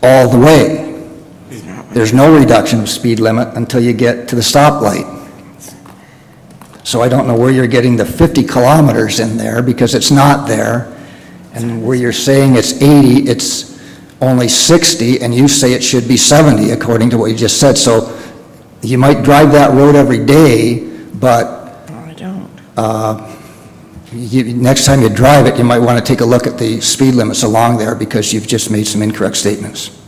all the way. There's no reduction of speed limit until you get to the stoplight. So I don't know where you're getting the 50 kilometers in there, because it's not there. And where you're saying it's 80, it's only 60, and you say it should be 70, according to what you just said. So you might drive that road every day, but I don't. next time you drive it, you might want to take a look at the speed limits along there, because you've just made some incorrect statements.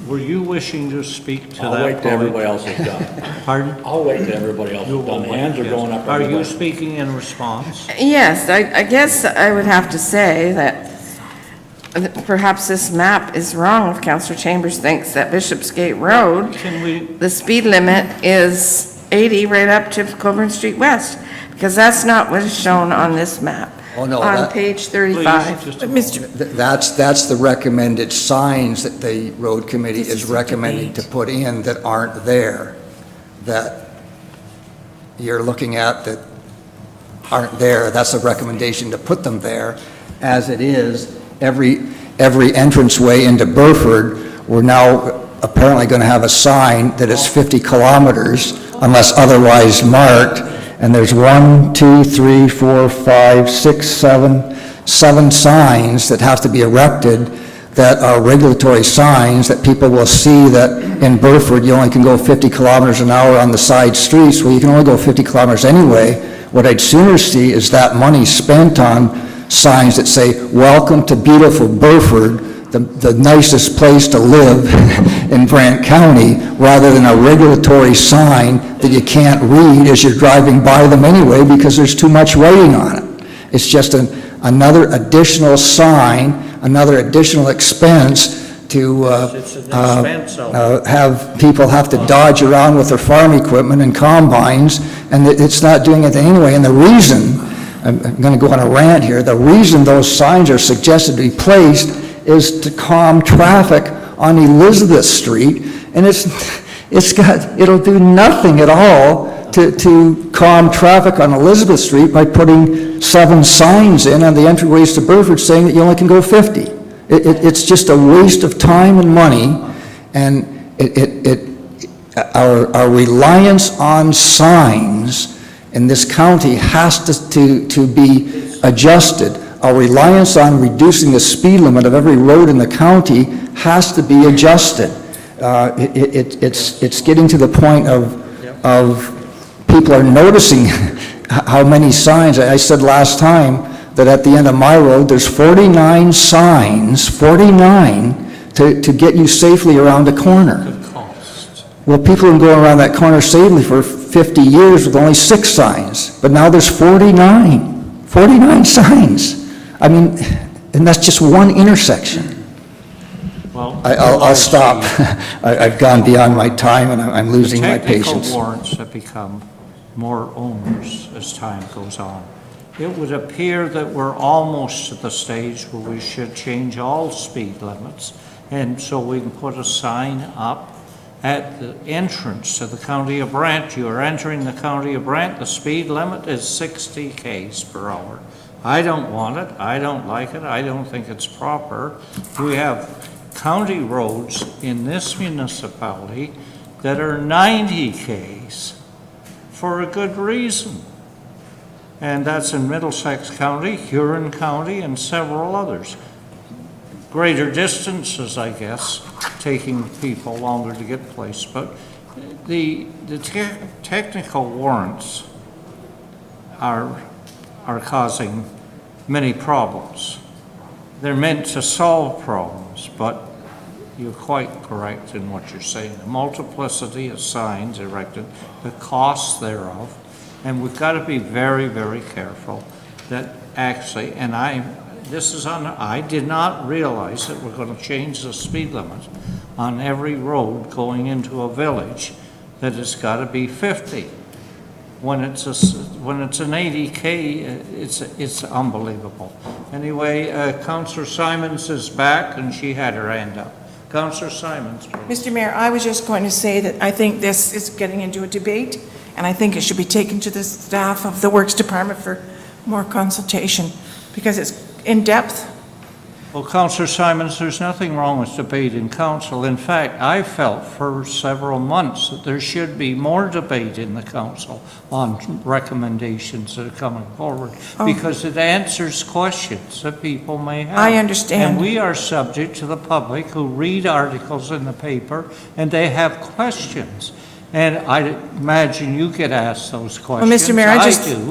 Were you wishing to speak to that I'll wait till point? everybody else is done. Pardon? I'll wait till everybody else You is done. will The hands are wait, going yes. up. Are you everybody. speaking in response? Yes, I guess I would have to say that perhaps this map is wrong if Councillor Chambers thinks that Bishopsgate Road, Can we, the speed limit is 80 right up to Coburn Street West, because that's not what is shown on this map. Oh, no, On that- page please, 35. just a Mr. moment. That's the recommended signs that the road committee is recommending to put in that aren't there, that you're looking at that aren't there. That's a recommendation to put them there. As it is, every entranceway into Burford, we're now apparently going to have a sign that is 50 kilometers unless otherwise marked. And there's 1, 2, 3, 4, 5, 6, 7 signs that have to be erected that are regulatory signs that people will see that in Burford, you only can go 50 kilometers an hour on the side streets. Well, you can only go 50 kilometers anyway. What I'd sooner see is that money spent on signs that say, "Welcome to beautiful Burford, the nicest place to live in Brant County," rather than a regulatory sign that you can't read as you're driving by them anyway because there's too much writing on it. It's just another additional sign, another additional expense to It's an expense, have people have to dodge around with their farm equipment and combines, and it's not doing anything anyway. And the reason, I'm going to go on a rant here, the reason those signs are suggested to be placed is to calm traffic on Elizabeth Street, and it'll do nothing at all to calm traffic on Elizabeth Street by putting 7 signs in on the entryways to Burford saying that you only can go 50. It's just a waste of time and money, and our reliance on signs in this county has to be adjusted. Our reliance on reducing the speed limit of every road in the county has to be adjusted. It's getting to the point of people are noticing how many signs. I said last time that at the end of my road, there's 49 signs, 49, to get you safely around a corner. The cost. Well, people have been going around that corner safely for 50 years with only 6 signs, but now there's 49 signs. I mean, and that's just one intersection. Well, I'll stop. I've gone beyond my time, and I'm losing my patience. Technical warrants have become more onerous as time goes on. It would appear that we're almost at the stage where we should change all speed limits, and so we can put a sign up at the entrance to the county of Brant. You are entering the county of Brant. The speed limit is 60 k's per hour. I don't want it. I don't like it. I don't think it's proper. We have county roads in this municipality that are 90 k's for a good reason. And that's in Middlesex County, Huron County, and several others. Greater distances, I guess, taking people longer to get placed. But the technical warrants are causing many problems. They're meant to solve problems, but you're quite correct in what you're saying. The multiplicity of signs erected, the costs thereof, and we've got to be very, very careful that actually, and I did not realize that we're going to change the speed limit on every road going into a village, that it's got to be 50. When it's an 80K, it's unbelievable. Anyway, Councillor Simons is back, and she had her hand up. Councillor Simons, please. Mr. Mayor, I was just going to say that I think this is getting into a debate, and I think it should be taken to the staff of the Works Department for more consultation, because it's in depth. Well, Councillor Simons, there's nothing wrong with debate in council. In fact, I felt for several months that there should be more debate in the council on recommendations that are coming forward, because it answers questions that people may have. I understand. And we are subject to the public who read articles in the paper, and they have questions. And I imagine you get asked those questions. Well, Mr. Mayor,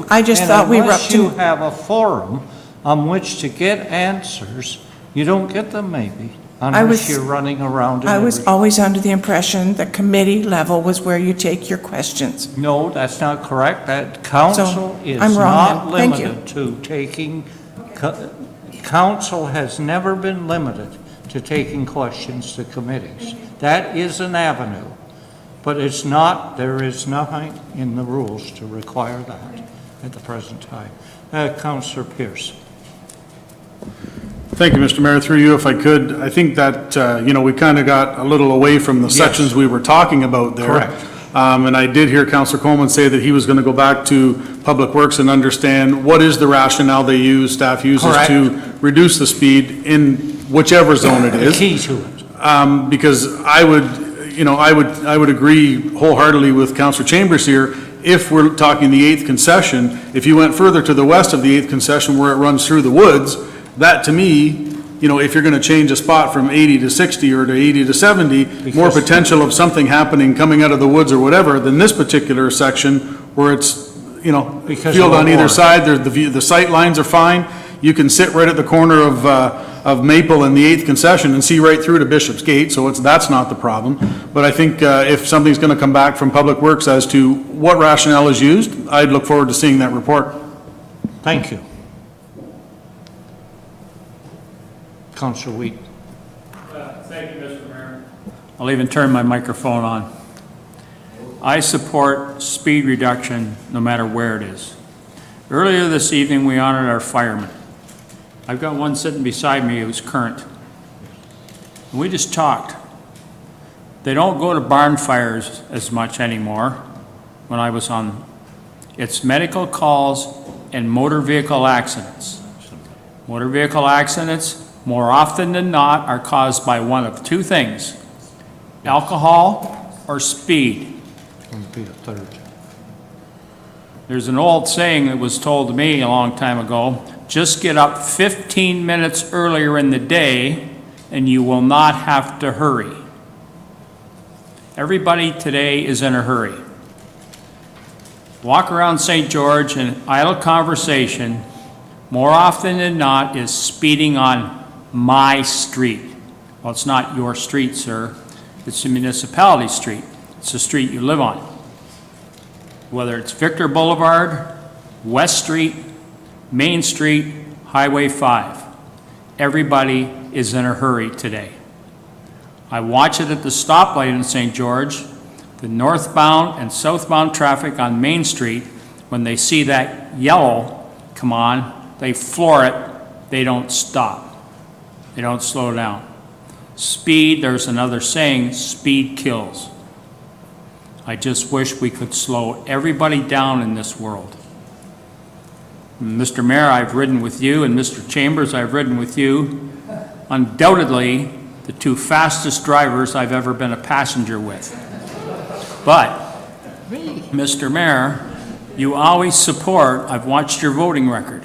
I just thought we were up to... And unless you have a forum on which to get answers, you don't get them maybe, unless you're running around. I was always under the impression that committee level was where you take your questions. No, that's not correct. That council is I'm wrong not then. Thank you. limited to taking, council has never been limited to taking questions to committees. That is an avenue, but it's not, there is nothing in the rules to require that at the present time. Councillor Pierce. Thank you, Mr. Mayor. Through you, if I could, I think that, we kind of got a little away from the sections we were talking about there. Correct. And I did hear Councillor Coleman say that he was going to go back to Public Works and understand what is the rationale they use, staff uses Correct. to reduce the speed in whichever zone it is. The key to it. Because I would agree wholeheartedly with Councillor Chambers here. If we're talking the 8th concession, if you went further to the west of the 8th concession where it runs through the woods, that to me, if you're going to change a spot from 80 to 60 or to 80 to 70, more potential of something happening coming out of the woods or whatever than this particular section where it's, field on either side, the sight lines are fine. You can sit right at the corner of Maple and the 8th concession and see right through to Bishop's Gate, so that's not the problem. But I think if something's going to come back from Public Works as to what rationale is used, I'd look forward to seeing that report. Thank you. Councillor Wheat. Thank you, Mr. Mayor. I'll even turn my microphone on. I support speed reduction no matter where it is. Earlier this evening, we honored our firemen. I've got one sitting beside me who's current. And we just talked. They don't go to barn fires as much anymore when I was on. It's medical calls and motor vehicle accidents. Motor vehicle accidents, more often than not, are caused by one of two things: alcohol or speed. Going to be a third. There's an old saying that was told to me a long time ago: just get up 15 minutes earlier in the day and you will not have to hurry. Everybody today is in a hurry. Walk around St. George and idle conversation, more often than not, is speeding on my street. Well, it's not your street, sir. It's the municipality street. It's the street you live on. Whether it's Victor Boulevard, West Street, Main Street, Highway 5. Everybody is in a hurry today. I watch it at the stoplight in St. George. The northbound and southbound traffic on Main Street, when they see that yellow come on, they floor it. They don't stop. They don't slow down. Speed, there's another saying, speed kills. I just wish we could slow everybody down in this world. Mr. Mayor, I've ridden with you, and Mr. Chambers, I've ridden with you. Undoubtedly, the two fastest drivers I've ever been a passenger with. But, Mr. Mayor, you always support, I've watched your voting record,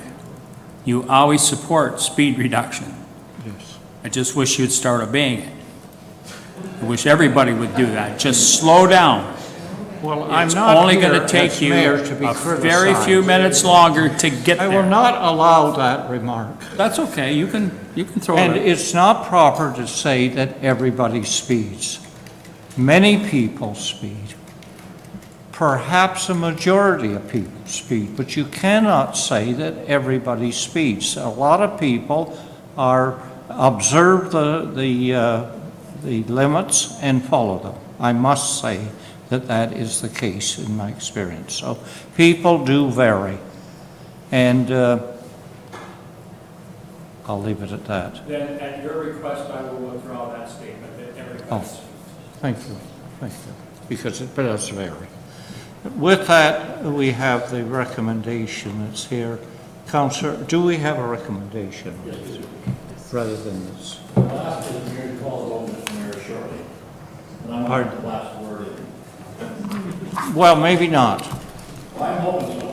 you always support speed reduction. Yes. I just wish you'd start obeying it. I wish everybody would do that. Just slow down. Well, I'm It's not only here going to take as you mayor to be a criticized. very few minutes longer to get I will there. not allow that remark. That's okay. You can throw And it. it's not proper to say that everybody speeds. Many people speed. Perhaps a majority of people speed, but you cannot say that everybody speeds. A lot of people observe the limits and follow them. I must say that is the case in my experience. So people do vary. And I'll leave it at that. Then at your request, I will withdraw that statement at every request. Thank you, because it does vary. With that, we have the recommendation that's here. Councillor, do we have a recommendation? rather than this. I'll ask the mayor to call the roll, Mr. Mayor, shortly. And I Pardon? want the last word in. Well, maybe not. Well, I'm hoping so.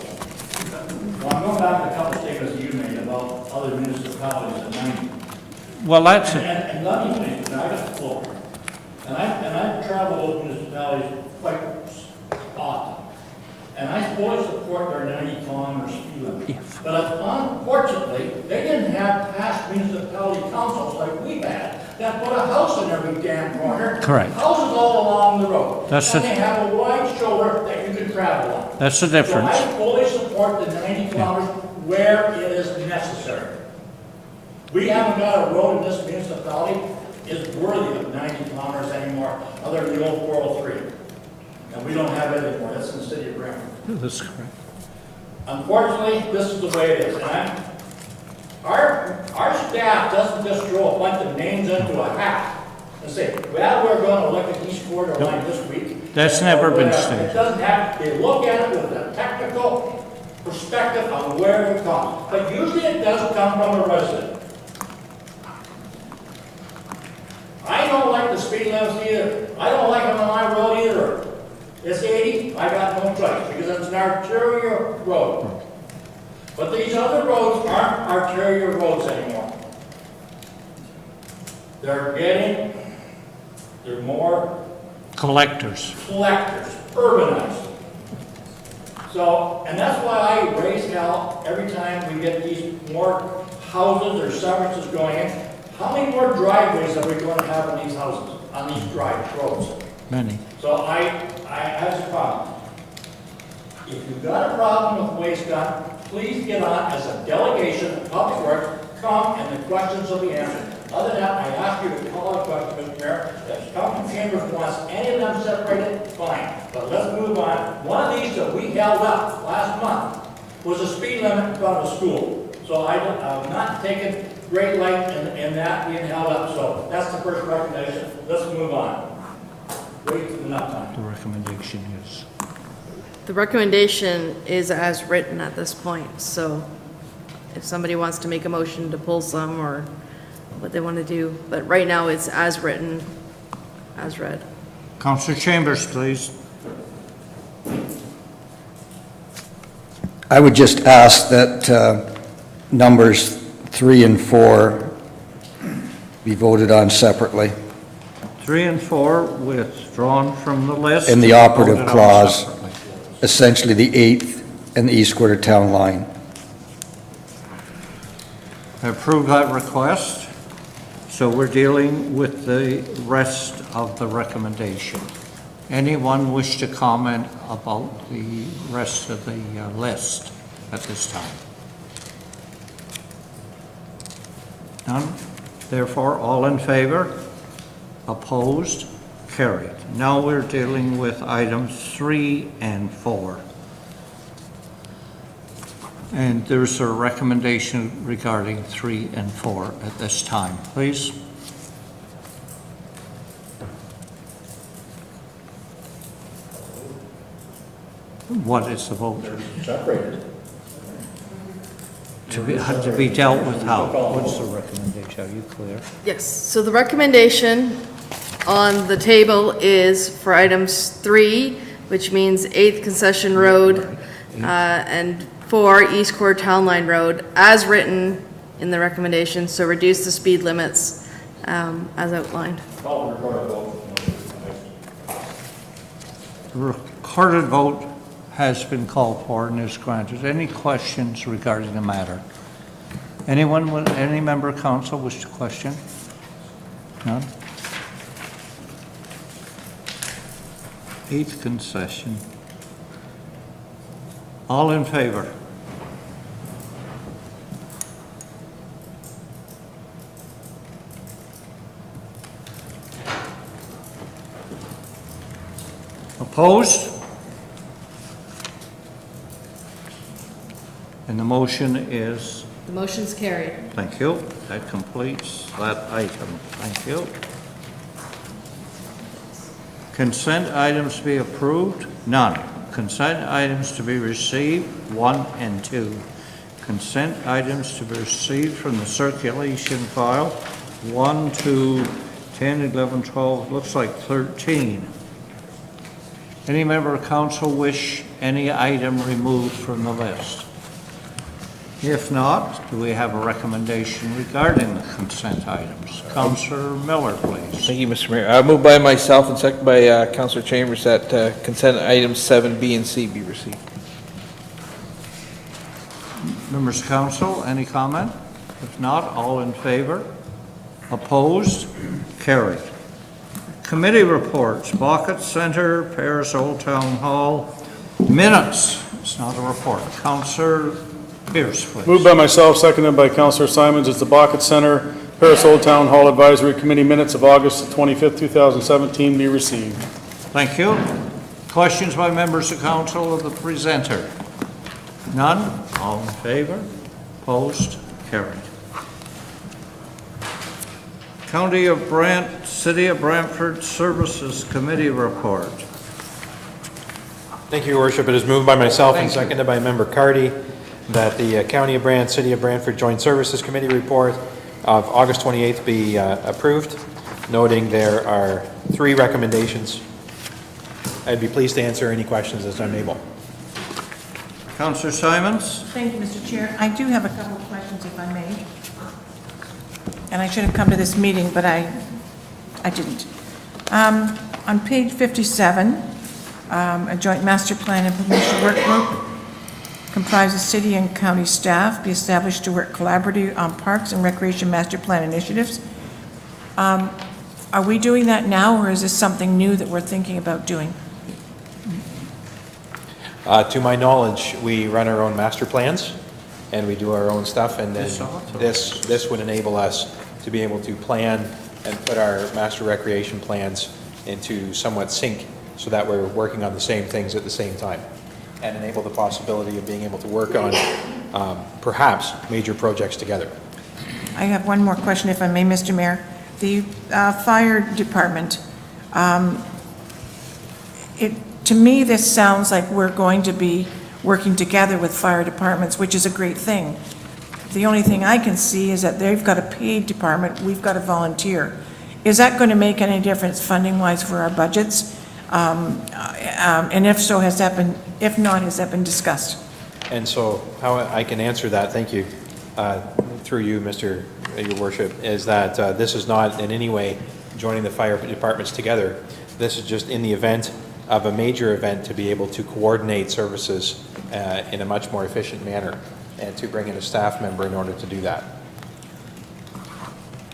Well, I'm going back to a couple statements you made about other municipalities in 90. Well, that's, And let me finish, and I got the floor. And I've traveled those municipalities quite often. And I fully support their 90 kilometer speed limit. But unfortunately, they didn't have past municipality councils like we've had that put a house in every damn corner. Correct. Houses all along the road. That's And the- they have a wide shoulder that you can travel on. that's the difference. So I fully support the 90 kilometers where it is necessary. We haven't got a road in this municipality is worthy of 90 kilometers anymore, other than the old 403. And we don't have it anymore, that's in the city of Brant. That's correct. Unfortunately, this is the way it is, and our staff doesn't just throw a bunch of names into a hat and say, well, we're going to look at East Corridor line this week. That's never been stated. It doesn't have, they look at it with a technical perspective on where it comes, but usually it does come from a resident. I don't like the speed limits either. I don't like them on my road either. It's 80, I got no choice, because it's an arterial road. But these other roads aren't arterial roads anymore. They're more Collectors. collectors, urbanized. So, and that's why I raise hell every time we get these more houses or services going in. How many more driveways are we going to have on these houses, on these roads? Many. So I have a problem. If you've got a problem with waste gun, please get on as a delegation of Public Works, come and the questions will be answered. Other than that, I ask you to call a question, Mr. Mayor. If County Chambers wants any of them separated, fine. But let's move on. One of these that we held up last month was a speed limit in front of a school. So I'm not taking great light in that being held up. So that's the first recommendation. Let's move on. Wait enough time. The recommendation is. The recommendation is as written at this point, so if somebody wants to make a motion to pull some or what they want to do, but right now it's as written, as read. Councillor Chambers, please. I would just ask that numbers 3 and 4 be voted on separately 3 and 4 withdrawn from the list. in the operative Voted on clause, separately. essentially the 8th and the East Quarter Town Line. I approve that request. So we're dealing with the rest of the recommendation. Anyone wish to comment about the rest of the list at this time? None? Therefore, all in favor? Opposed? Carried. Now we're dealing with items 3 and 4. And there's a recommendation regarding 3 and 4 at this time, please. What is the vote? Separated. To be dealt with how? What's the recommendation? Are you clear? Yes, so the recommendation on the table is for items 3, which means 8th Concession Road, and 4 East Core Town Line Road, as written in the recommendation, so reduce the speed limits as outlined. Call the recorded vote. The recorded vote has been called for and is granted. Any questions regarding the matter? Anyone, any member of council wish to question? None? 8th concession. All in favor? Opposed? And the motion is, The motion's carried. thank you, that completes that item. Thank you. Consent items to be approved? None. Consent items to be received? 1 and 2. Consent items to be received from the circulation file, 1 to 10, 11, 12, looks like 13. Any member of council wish any item removed from the list? If not, do we have a recommendation regarding the consent items? Councillor Miller, please. Thank you, Mr. Mayor. Moved by myself and seconded by Councillor Chambers that consent items 7B and C be received. Members of council, any comment? If not, all in favor? Opposed? Carried. Committee reports, Bucket Center, Paris Old Town Hall, minutes. It's not a report. Councillor Pierce, please. Moved by myself, seconded by Councillor Simons, is the Bucket Center, Paris Old Town Hall Advisory Committee minutes of August 25th, 2017 be received. Thank you. Questions by members of council of the presenter? None? All in favor? Opposed? Carried. County of Brant, City of Brantford Services Committee report. Thank you, Your Worship. It is moved by myself and Thank you. seconded by Member Cardy that the County of Brant, City of Brantford Joint Services Committee report of August 28th be approved, noting there are 3 recommendations. I'd be pleased to answer any questions as I'm able. Councillor Simons? Thank you, Mr. Chair. I do have a couple of questions, if I may. And I should have come to this meeting, but I didn't. On page 57, a joint master plan implementation work group comprises city and county staff be established to work collaboratively on parks and recreation master plan initiatives. Are we doing that now, or is this something new that we're thinking about doing? To my knowledge, we run our own master plans and we do our own stuff, and then this would enable us to be able to plan and put our master recreation plans into somewhat sync so that we're working on the same things at the same time, and enable the possibility of being able to work on perhaps major projects together. I have one more question, if I may, Mr. Mayor. The fire department, to me, this sounds like we're going to be working together with fire departments, which is a great thing. The only thing I can see is that they've got a paid department, we've got a volunteer. Is that going to make any difference funding-wise for our budgets? And if so, if not, has that been discussed? And so how I can answer that, thank you, through you, Your Worship, is that this is not in any way joining the fire departments together. This is just in the event of a major event to be able to coordinate services in a much more efficient manner, and to bring in a staff member in order to do that.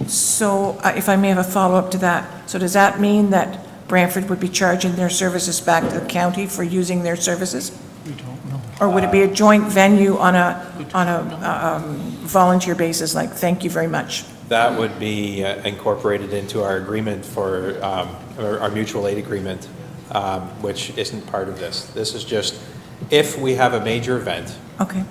So if I may have a follow-up to that, so does that mean that Brantford would be charging their services back to the county for using their services? We don't know. Or would it be a joint venue on a volunteer basis, like, thank you very much? That would be incorporated into our agreement for our mutual aid agreement, which isn't part of this. This is just if we have a major event. Okay.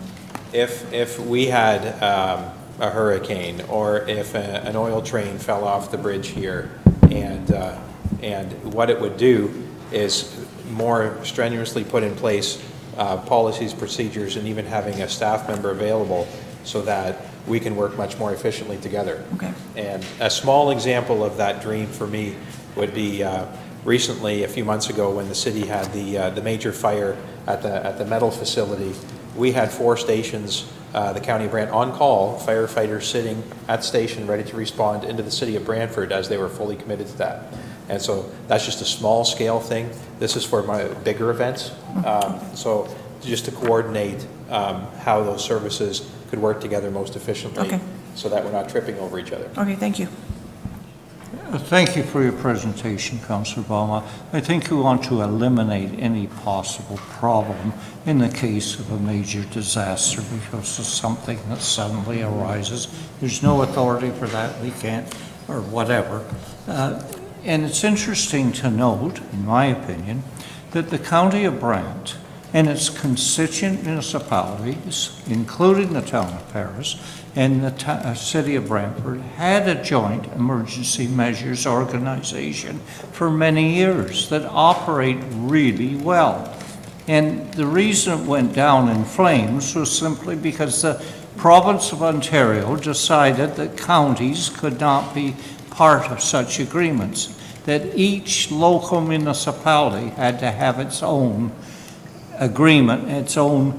If we had a hurricane, or if an oil train fell off the bridge here, and what it would do is more strenuously put in place policies, procedures, and even having a staff member available so that we can work much more efficiently together. Okay. And a small example of that dream for me would be recently, a few months ago, when the city had the major fire at the metal facility. We had 4 stations, the County of Brant on call, firefighters sitting at station ready to respond into the city of Brantford as they were fully committed to that. And so that's just a small scale thing. This is for my bigger events. So just to coordinate how those services could work together most efficiently, okay, so that we're not tripping over each other. Okay, thank you. Thank you for your presentation, Councillor Boma. I think we want to eliminate any possible problem in the case of a major disaster because of something that suddenly arises. There's no authority for that. We can't, or whatever. And it's interesting to note, in my opinion, that the County of Brant and its constituent municipalities, including the town of Paris and the city of Brantford, had a joint emergency measures organization for many years that operate really well. And the reason it went down in flames was simply because the province of Ontario decided that counties could not be part of such agreements, that each local municipality had to have its own agreement, its own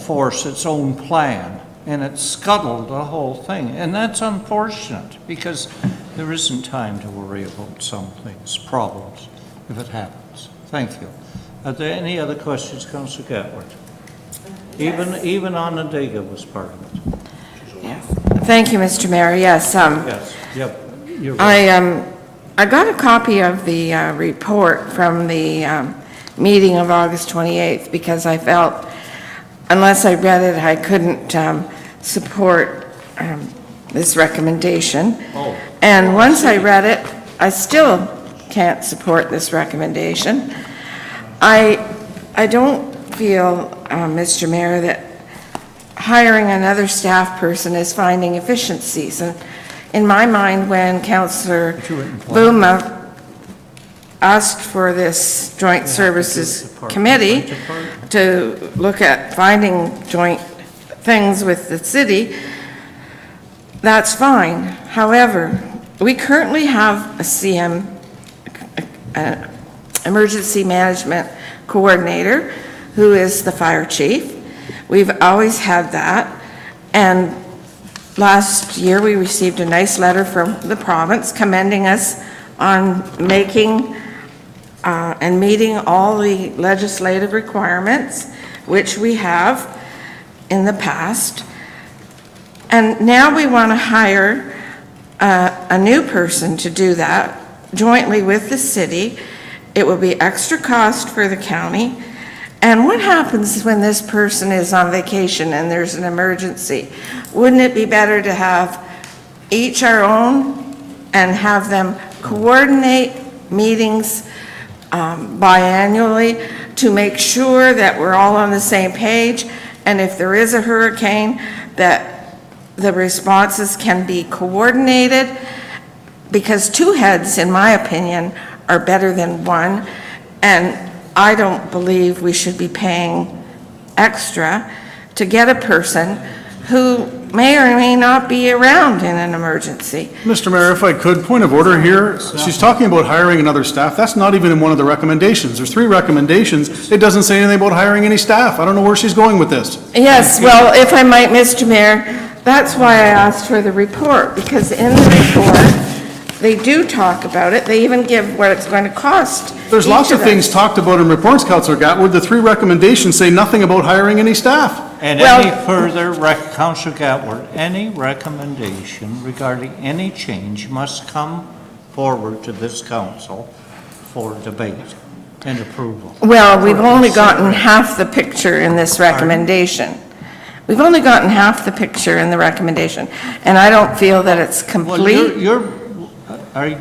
force, its own plan. And it scuttled the whole thing. And that's unfortunate, because there isn't time to worry about some things, problems, if it happens. Thank you. Are there any other questions, Councillor Gatward? Even Onondaga was part of it. Yes. Thank you, Mr. Mayor. Yes, Yes, yep, you're right. I got a copy of the report from the meeting of August 28th, because I felt, unless I read it, I couldn't support this recommendation. Oh. And once I read it, I still can't support this recommendation. I don't feel, Mr. Mayor, that hiring another staff person is finding efficiencies. And in my mind, when Councillor Luma asked for this Joint Services Committee to look at finding joint things with the city, that's fine. However, we currently have a CM, Emergency Management Coordinator, who is the fire chief. We've always had that. And last year, we received a nice letter from the province commending us on making and meeting all the legislative requirements, which we have in the past. And now we want to hire a new person to do that jointly with the city. It will be extra cost for the county. And what happens when this person is on vacation and there's an emergency? Wouldn't it be better to have each our own and have them coordinate meetings biannually to make sure that we're all on the same page? And if there is a hurricane, that the responses can be coordinated, because two heads, in my opinion, are better than one. And I don't believe we should be paying extra to get a person who may or may not be around in an emergency. Mr. Mayor, if I could, point of order here. She's talking about hiring another staff. That's not even in one of the recommendations. There's 3 recommendations. It doesn't say anything about hiring any staff. I don't know where she's going with this. Yes, well, if I might, Mr. Mayor, that's why I asked for the report, because in the report, they do talk about it. They even give what it's going to cost. There's lots of things talked about in reports, Councillor Gatwood. The 3 recommendations say nothing about hiring any staff. And any further, Councillor Gatward, any recommendation regarding any change must come forward to this council for debate and approval. Well, we've only gotten half the picture in this recommendation. We've only gotten half the picture in the recommendation, and I don't feel that it's complete.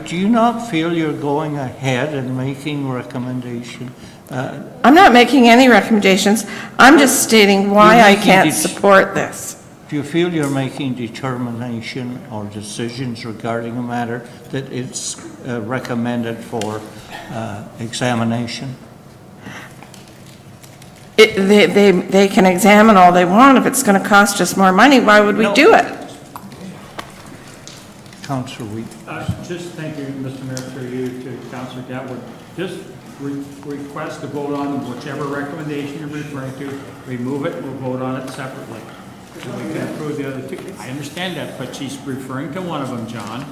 Do you not feel you're going ahead and making recommendation? I'm not making any recommendations. I'm just stating why I can't support this. Do you feel you're making determination or decisions regarding a matter that it's recommended for examination? They can examine all they want. If it's going to cost us more money, why would we do it? Councillor Wheat. Just thank you, Mr. Mayor, for you to Councillor Gatwood. Just request to vote on whichever recommendation you're referring to. Remove it, we'll vote on it separately. So we can approve the other 2. I understand that, but she's referring to one of them, John.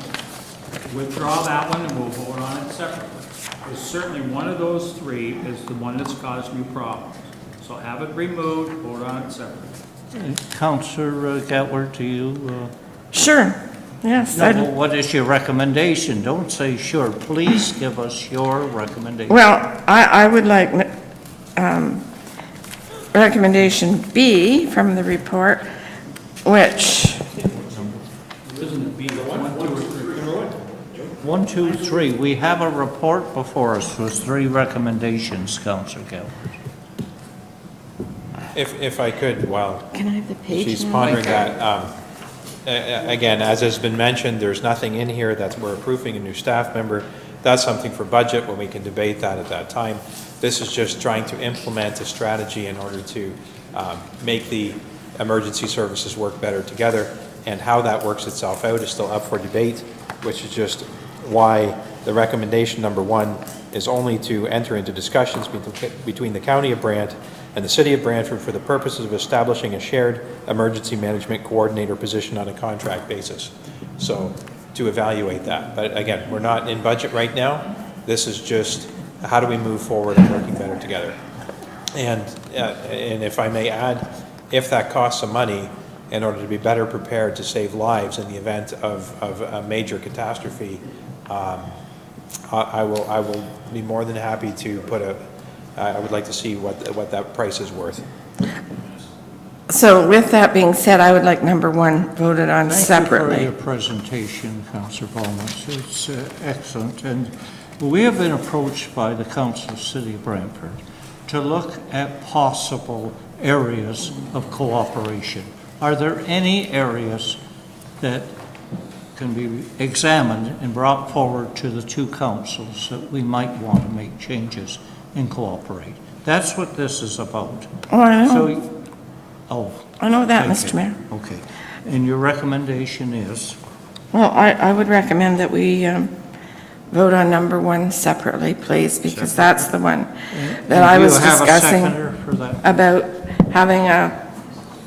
Withdraw that one and we'll vote on it separately. Because certainly one of those 3 is the one that's caused you problems. So have it removed, vote on it separately. Councillor Gatward, to you? Sure. Yes. No, what is your recommendation? Don't say sure. Please give us your recommendation. Well, I would like recommendation B from the report, which... Isn't it B, 1, 2, 3? 1, 2, 3. We have a report before us with 3 recommendations, Councillor Gatward. If I could, while Can I have the page she's now? pondering that, again, as has been mentioned, there's nothing in here that we're approving a new staff member. that's something for budget, when we can debate that at that time. This is just trying to implement a strategy in order to make the emergency services work better together, and how that works itself out is still up for debate, which is just why the recommendation number 1 is only to enter into discussions between the County of Brant and the City of Brantford for the purposes of establishing a shared emergency management coordinator position on a contract basis. So, to evaluate that. But again, we're not in budget right now. This is just how do we move forward and working better together. And if I may add, if that costs some money, in order to be better prepared to save lives in the event of a major catastrophe, I will be more than happy to I would like to see what that price is worth. So with that being said, I would like number 1 voted on separately. Thank you for your presentation, Councillor Bowman. It's excellent. And we have been approached by the Council of City of Brantford to look at possible areas of cooperation. Are there any areas that can be examined and brought forward to the 2 councils that we might want to make changes and cooperate? That's what this is about. Oh, I know. I know that, thank Mr. you. Mayor. Okay. And your recommendation is? Well, I would recommend that we vote on number 1 separately, please, because that's the one that I was discussing Do you have a seconder for that? about having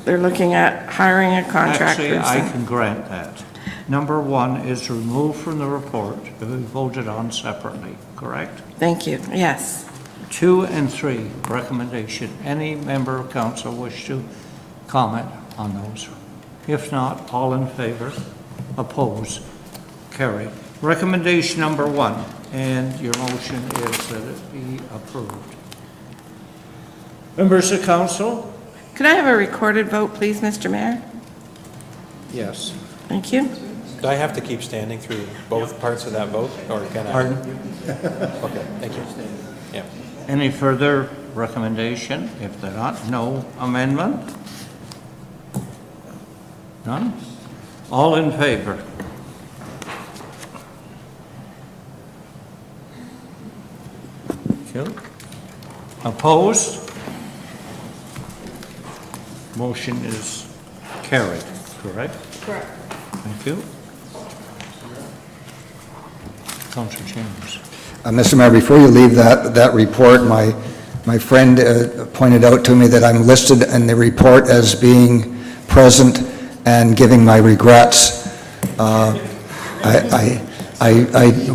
they're looking at hiring a contract Actually, I person. can grant that. Number 1 is removed from the report, to be voted on separately, correct? Thank you, yes. 2 and 3, recommendation. Any member of council wish to comment on those? If not, all in favor? Oppose? Carried. Recommendation number 1, and your motion is that it be approved. Members of council? Could I have a recorded vote, please, Mr. Mayor? Yes. Thank you. Do I have to keep standing through both parts of that vote, or can I? Pardon? Okay, thank you. Yeah. Any further recommendation? If there not, no amendment? None? All in favor? Thank you. Opposed? Motion is carried, correct? Correct. Thank you. Councillor Chambers. Mr. Mayor, before you leave that report, my friend pointed out to me that I'm listed in the report as being present and giving my regrets. I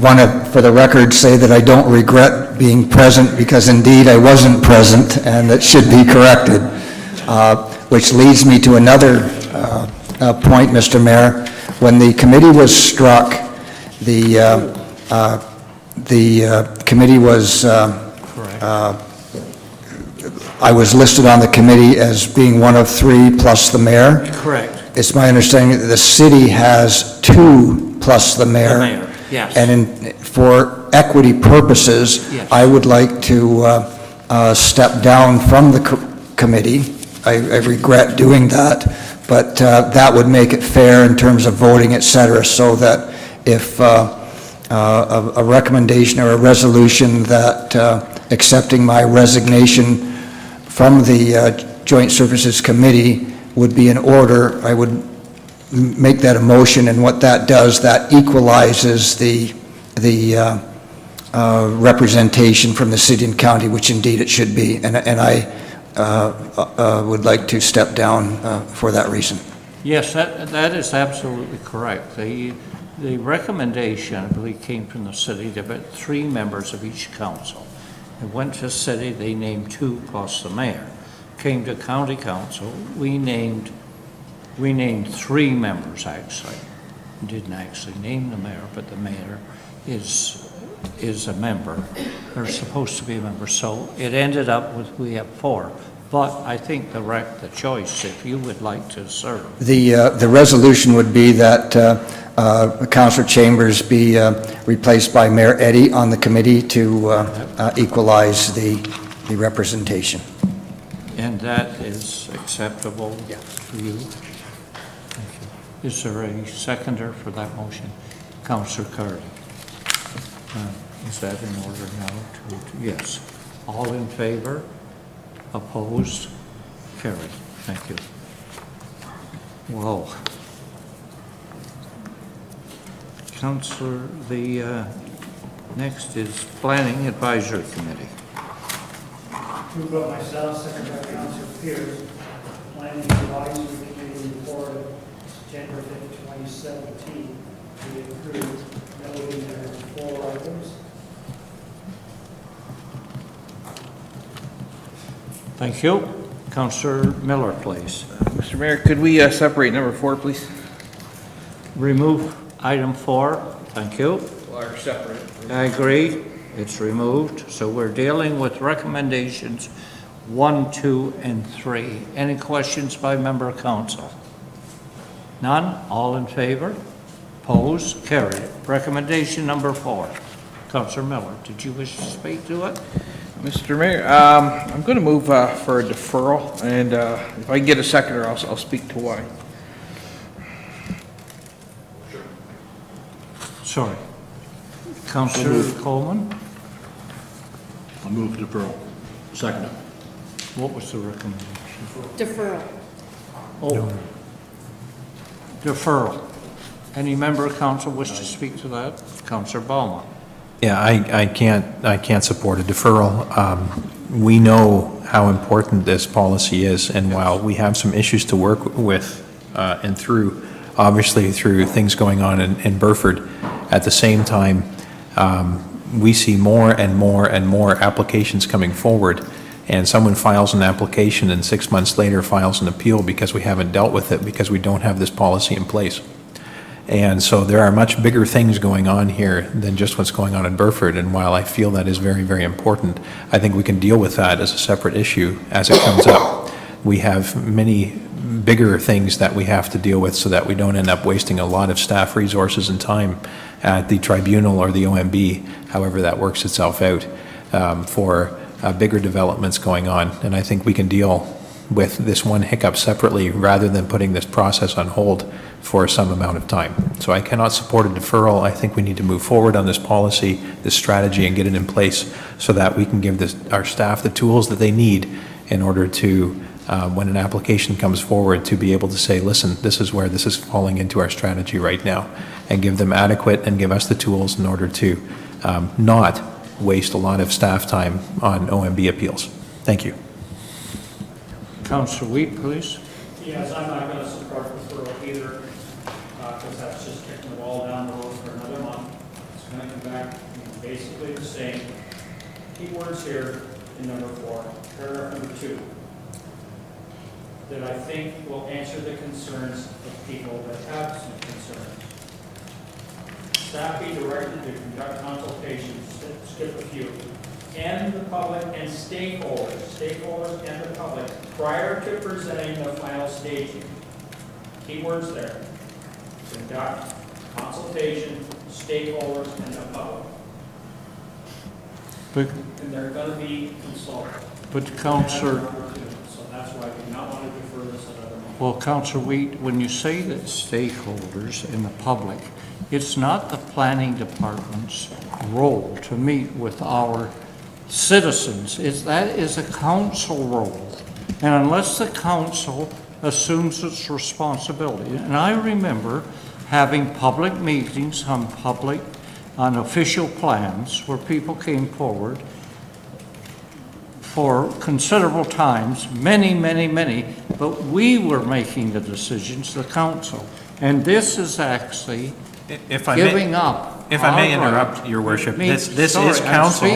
want to, for the record, say that I don't regret being present, because indeed I wasn't present, and that should be corrected. Which leads me to another point, Mr. Mayor. When the committee was struck, the committee was, I was listed on the committee as being one of 3 plus the mayor. Correct. It's my understanding that the city has 2 plus the mayor. The mayor, yes. And for equity purposes, Yes. I would like to step down from the committee. I regret doing that, but that would make it fair in terms of voting, et cetera, so that if a recommendation or a resolution that accepting my resignation from the Joint Services Committee would be in order, I would make that a motion, and what that does, that equalizes the representation from the city and county, which indeed it should be, and I would like to step down for that reason. Yes, that is absolutely correct. The recommendation, I believe, came from the city. There were 3 members of each council. It went to city, they named 2 plus the mayor. Came to county council, we named 3 members, actually. We didn't actually name the mayor, but the mayor is a member. They're supposed to be a member. So it ended up with, we have 4. But I think the choice, if you would like to serve. The resolution would be that Councillor Chambers be replaced by Mayor Eddy on the committee to equalize the representation. And that is acceptable to you? Thank you. Is there a seconder for that motion? Councillor Carty. Is that in order now? Yes. All in favor? Opposed? Carried. Thank you. Whoa. Councillor, the next is Planning Advisory Committee. Moved by myself, second by Councilor Pierce. Planning Advisory Committee report of January 5th, 2017. We approved, noting there are 4 items. Thank you. Councillor Miller, please. Mr. Mayor, could we separate number 4, please? Remove item 4. Thank you. Or separate. I agree. It's removed. So we're dealing with recommendations 1, 2, and 3. Any questions by member council? None? All in favor? Opposed? Carried. Recommendation number 4. Councillor Miller, did you wish to speak to it? Mr. Mayor, I'm going to move for a deferral, and if I can get a seconder, I'll speak to why. Sorry. Councillor Coleman? I'll move deferral. Second. What was the recommendation? Deferral. Oh. Deferral. Any member of council wish to speak to that? Councillor Baumann. Yeah, I can't support a deferral. We know how important this policy is, and while we have some issues to work with and through, obviously through things going on in Burford, at the same time, we see more and more and more applications coming forward, and someone files an application and 6 months later files an appeal because we haven't dealt with it, because we don't have this policy in place. And so there are much bigger things going on here than just what's going on in Burford, and while I feel that is very, very important, I think we can deal with that as a separate issue as it comes up. We have many bigger things that we have to deal with so that we don't end up wasting a lot of staff resources and time at the tribunal or the OMB, however that works itself out, for bigger developments going on. And I think we can deal with this one hiccup separately rather than putting this process on hold for some amount of time. So I cannot support a deferral. I think we need to move forward on this policy, this strategy, and get it in place so that we can give our staff the tools that they need in order to, when an application comes forward, to be able to say, listen, this is where this is falling into our strategy right now, and give them adequate and give us the tools in order to not waste a lot of staff time on OMB appeals. Thank you. Councillor Wheat, please. Yes, I'm not going to support deferral either, because that's just kicking the ball down the road for another month. It's going to come back basically the same. Key words here in number 4, paragraph number 2, that I think will answer the concerns of people that have some concerns. Staff be directed to conduct consultations, skip a few, and the public and stakeholders and the public prior to presenting the final staging. Keywords there. Conduct consultation, stakeholders, and the public. But, And they're going to be consulted. but Councillor, So that's why I do not want to defer this another month. well, Councillor Wheat, when you say that stakeholders and the public, it's not the planning department's role to meet with our citizens. That is a council role. And unless the council assumes its responsibility, and I remember having public meetings on official plans where people came forward for considerable times, many, but we were making the decisions, the council. And this is actually giving up. If I may interrupt, Your Worship, this is council.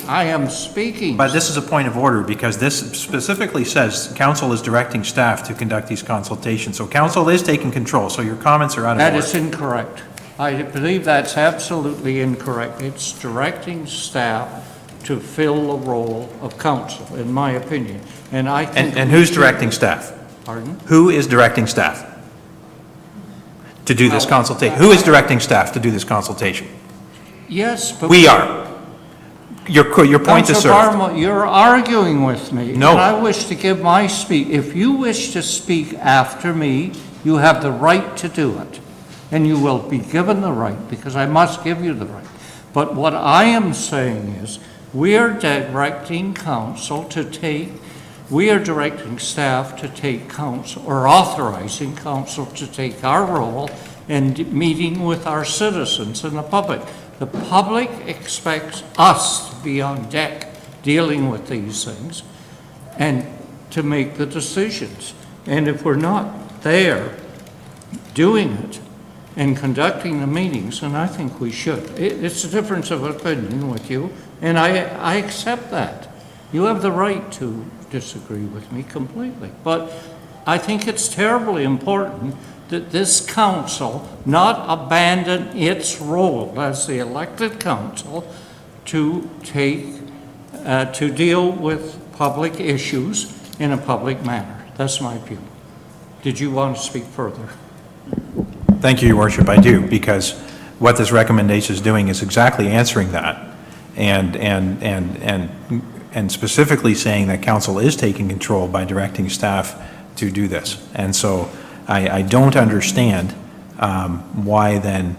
I am speaking. But this is a point of order, because this specifically says council is directing staff to conduct these consultations. So council is taking control, so your comments are out of order. That is incorrect. I believe that's absolutely incorrect. It's directing staff to fill the role of council, in my opinion. And I think. And who's directing staff? Pardon? Who is directing staff to do this consultation? Who is directing staff to do this consultation? Yes, but. We are. Your point is Councilor served. Barma, you're arguing with me. No. And I wish to give my speech. If you wish to speak after me, you have the right to do it. And you will be given the right, because I must give you the right. But what I am saying is, we are directing staff to take counsel, or authorizing council to take our role in meeting with our citizens and the public. The public expects us to be on deck dealing with these things and to make the decisions. And if we're not there doing it and conducting the meetings, and I think we should. It's a difference of opinion with you, and I accept that. You have the right to disagree with me completely, but I think it's terribly important that this council not abandon its role as the elected council to deal with public issues in a public manner. That's my view. Did you want to speak further? Thank you, Your Worship, I do, because what this recommendation is doing is exactly answering that, and specifically saying that council is taking control by directing staff to do this. And so I don't understand why then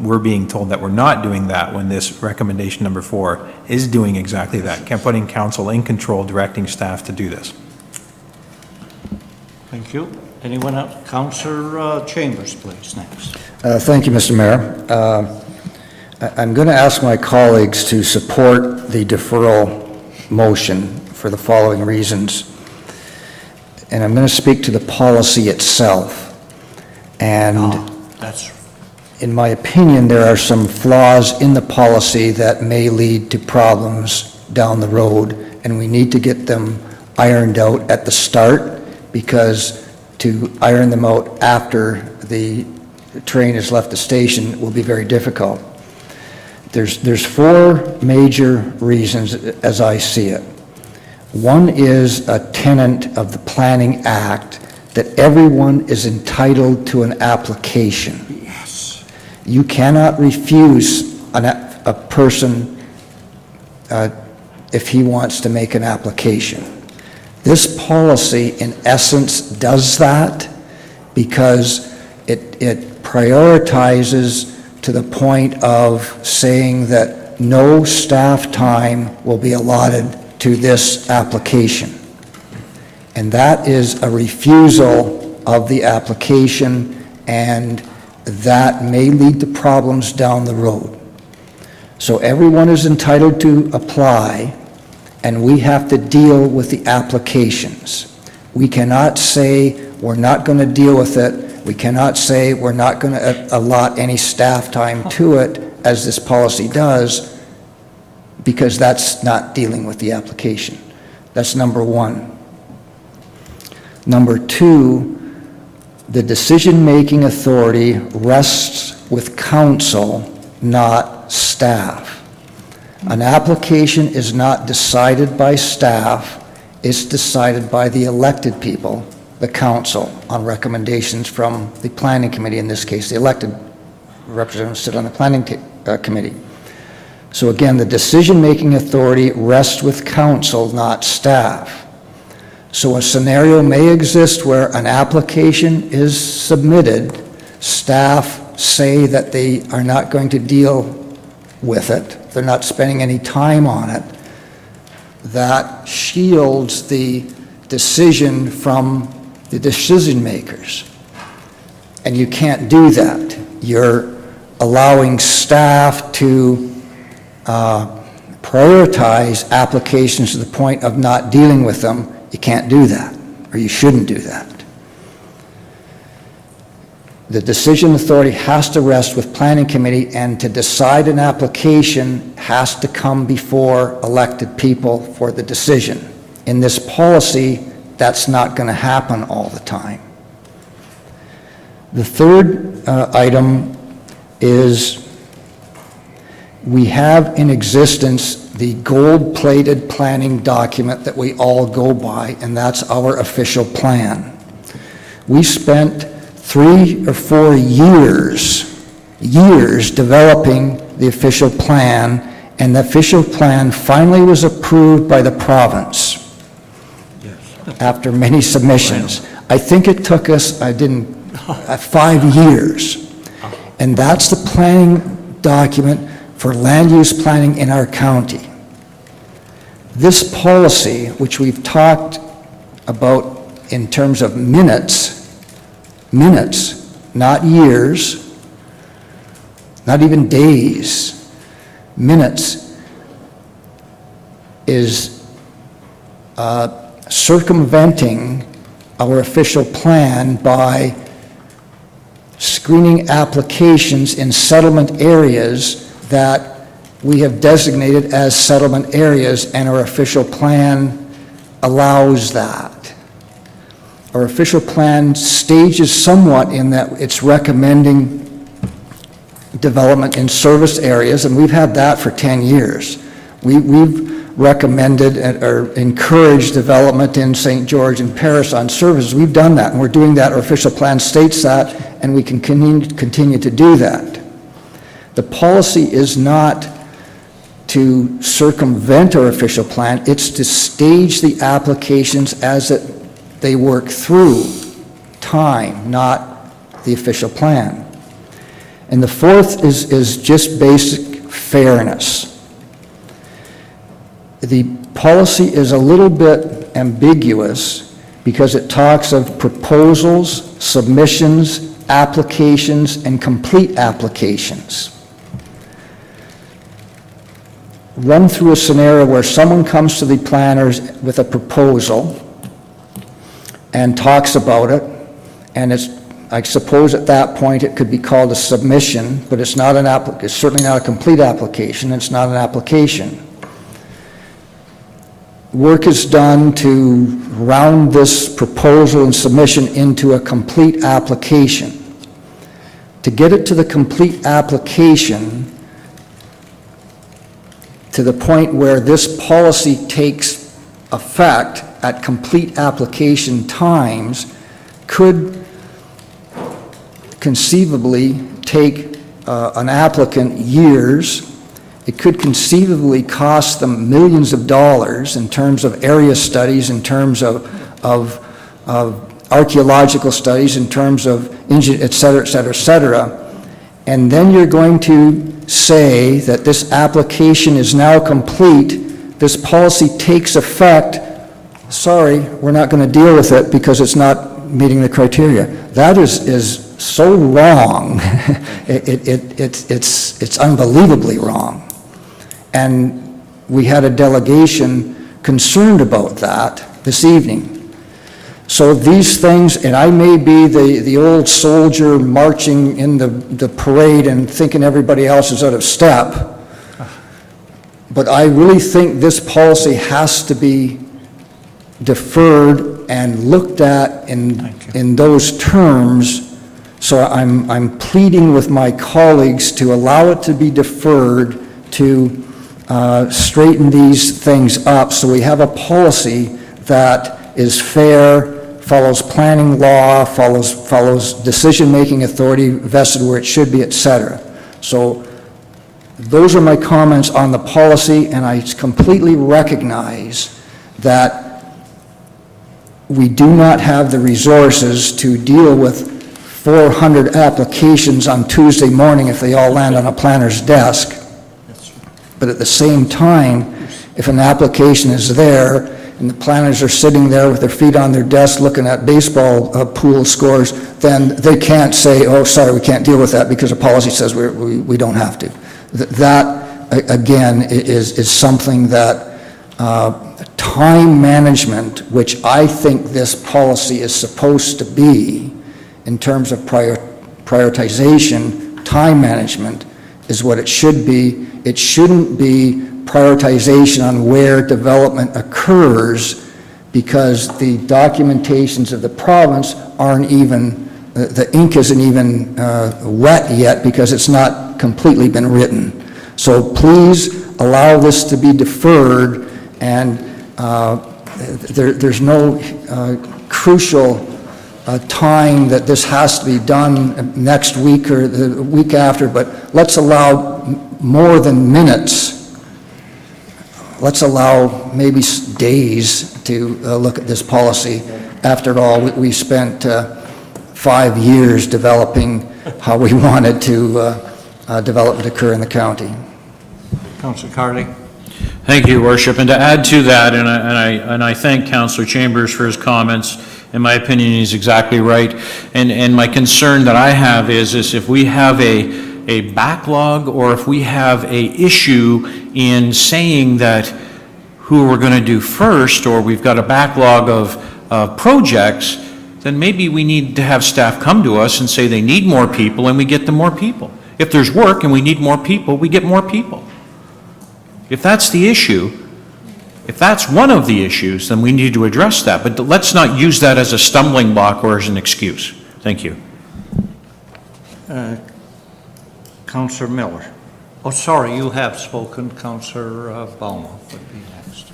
we're being told that we're not doing that when this recommendation number 4 is doing exactly that, putting council in control, directing staff to do this. Thank you. Anyone else? Councillor Chambers, please, next. Thank you, Mr. Mayor. I'm going to ask my colleagues to support the deferral motion for the following reasons. And I'm going to speak to the policy itself. And in my opinion, there are some flaws in the policy that may lead to problems down the road, and we need to get them ironed out at the start, because to iron them out after the train has left the station will be very difficult. There's 4 major reasons as I see it. One is a tenet of the Planning Act that everyone is entitled to an application. Yes. You cannot refuse a person if he wants to make an application. This policy, in essence, does that because it prioritizes to the point of saying that no staff time will be allotted to this application. And that is a refusal of the application, and that may lead to problems down the road. So everyone is entitled to apply, and we have to deal with the applications. We cannot say we're not going to deal with it. We cannot say we're not going to allot any staff time to it, as this policy does, because that's not dealing with the application. That's number 1. Number 2, the decision-making authority rests with council, not staff. An application is not decided by staff, it's decided by the elected people, the council, on recommendations from the planning committee. In this case, the elected representatives sit on the planning committee. So again, the decision-making authority rests with council, not staff. So a scenario may exist where an application is submitted, staff say that they are not going to deal with it, they're not spending any time on it. That shields the decision from the decision makers. And you can't do that. You're allowing staff to prioritize applications to the point of not dealing with them. You can't do that, or you shouldn't do that. The decision authority has to rest with planning committee, and to decide an application has to come before elected people for the decision. In this policy, that's not going to happen all the time. The third item is we have in existence the gold-plated planning document that we all go by, and that's our official plan. We spent 3 or 4 years developing the official plan, and the official plan finally was approved by the province after many submissions. I think it took us, 5 years. And that's the planning document for land use planning in our county. This policy, which we've talked about in terms of minutes, not years, not even days, minutes, is circumventing our official plan by screening applications in settlement areas that we have designated as settlement areas, and our official plan allows that. Our official plan stages somewhat in that it's recommending development in service areas, and we've had that for 10 years. We've recommended or encouraged development in St. George and Paris on services. We've done that, and we're doing that. Our official plan states that, and we can continue to do that. The policy is not to circumvent our official plan, it's to stage the applications as they work through time, not the official plan. And the fourth is just basic fairness. The policy is a little bit ambiguous because it talks of proposals, submissions, applications, and complete applications. Run through a scenario where someone comes to the planners with a proposal and talks about it, and I suppose at that point it could be called a submission, but it's not it's certainly not a complete application, it's not an application. Work is done to round this proposal and submission into a complete application. To get it to the complete application, to the point where this policy takes effect at complete application times, could conceivably take an applicant years. It could conceivably cost them millions of dollars in terms of area studies, in terms of archaeological studies, in terms of et cetera, et cetera, et cetera. And then you're going to say that this application is now complete, this policy takes effect, sorry, we're not going to deal with it because it's not meeting the criteria. That is so wrong. It's unbelievably wrong. And we had a delegation concerned about that this evening. So these things, and I may be the old soldier marching in the parade and thinking everybody else is out of step, but I really think this policy has to be deferred and looked at in those terms. So I'm pleading with my colleagues to allow it to be deferred, to straighten these things up so we have a policy that is fair, follows planning law, follows decision-making authority vested where it should be, et cetera. So those are my comments on the policy, and I completely recognize that we do not have the resources to deal with 400 applications on Tuesday morning if they all land on a planner's desk. But at the same time, if an application is there and the planners are sitting there with their feet on their desk looking at baseball pool scores, then they can't say, oh, sorry, we can't deal with that because the policy says we don't have to. That, again, is something that time management, which I think this policy is supposed to be in terms of prioritization, time management is what it should be. It shouldn't be prioritization on where development occurs, because the documentations of the province aren't even, the ink isn't even wet yet because it's not completely been written. So please allow this to be deferred, and there's no crucial time that this has to be done next week or the week after, but let's allow more than minutes. Let's allow maybe days to look at this policy. After all, we spent 5 years developing how we wanted to development occur in the county. Councillor Carney? Thank you, Your Worship. And to add to that, and I thank Councillor Chambers for his comments. In my opinion, he's exactly right. And my concern that I have is if we have a backlog, or if we have a issue in saying that who we're going to do first, or we've got a backlog of projects, then maybe we need to have staff come to us and say they need more people, and we get them more people. If there's work and we need more people, we get more people. If that's the issue, if that's one of the issues, then we need to address that. But let's not use that as a stumbling block or as an excuse. Thank you. Councillor Miller. Oh, sorry, you have spoken. Councillor Balma would be next.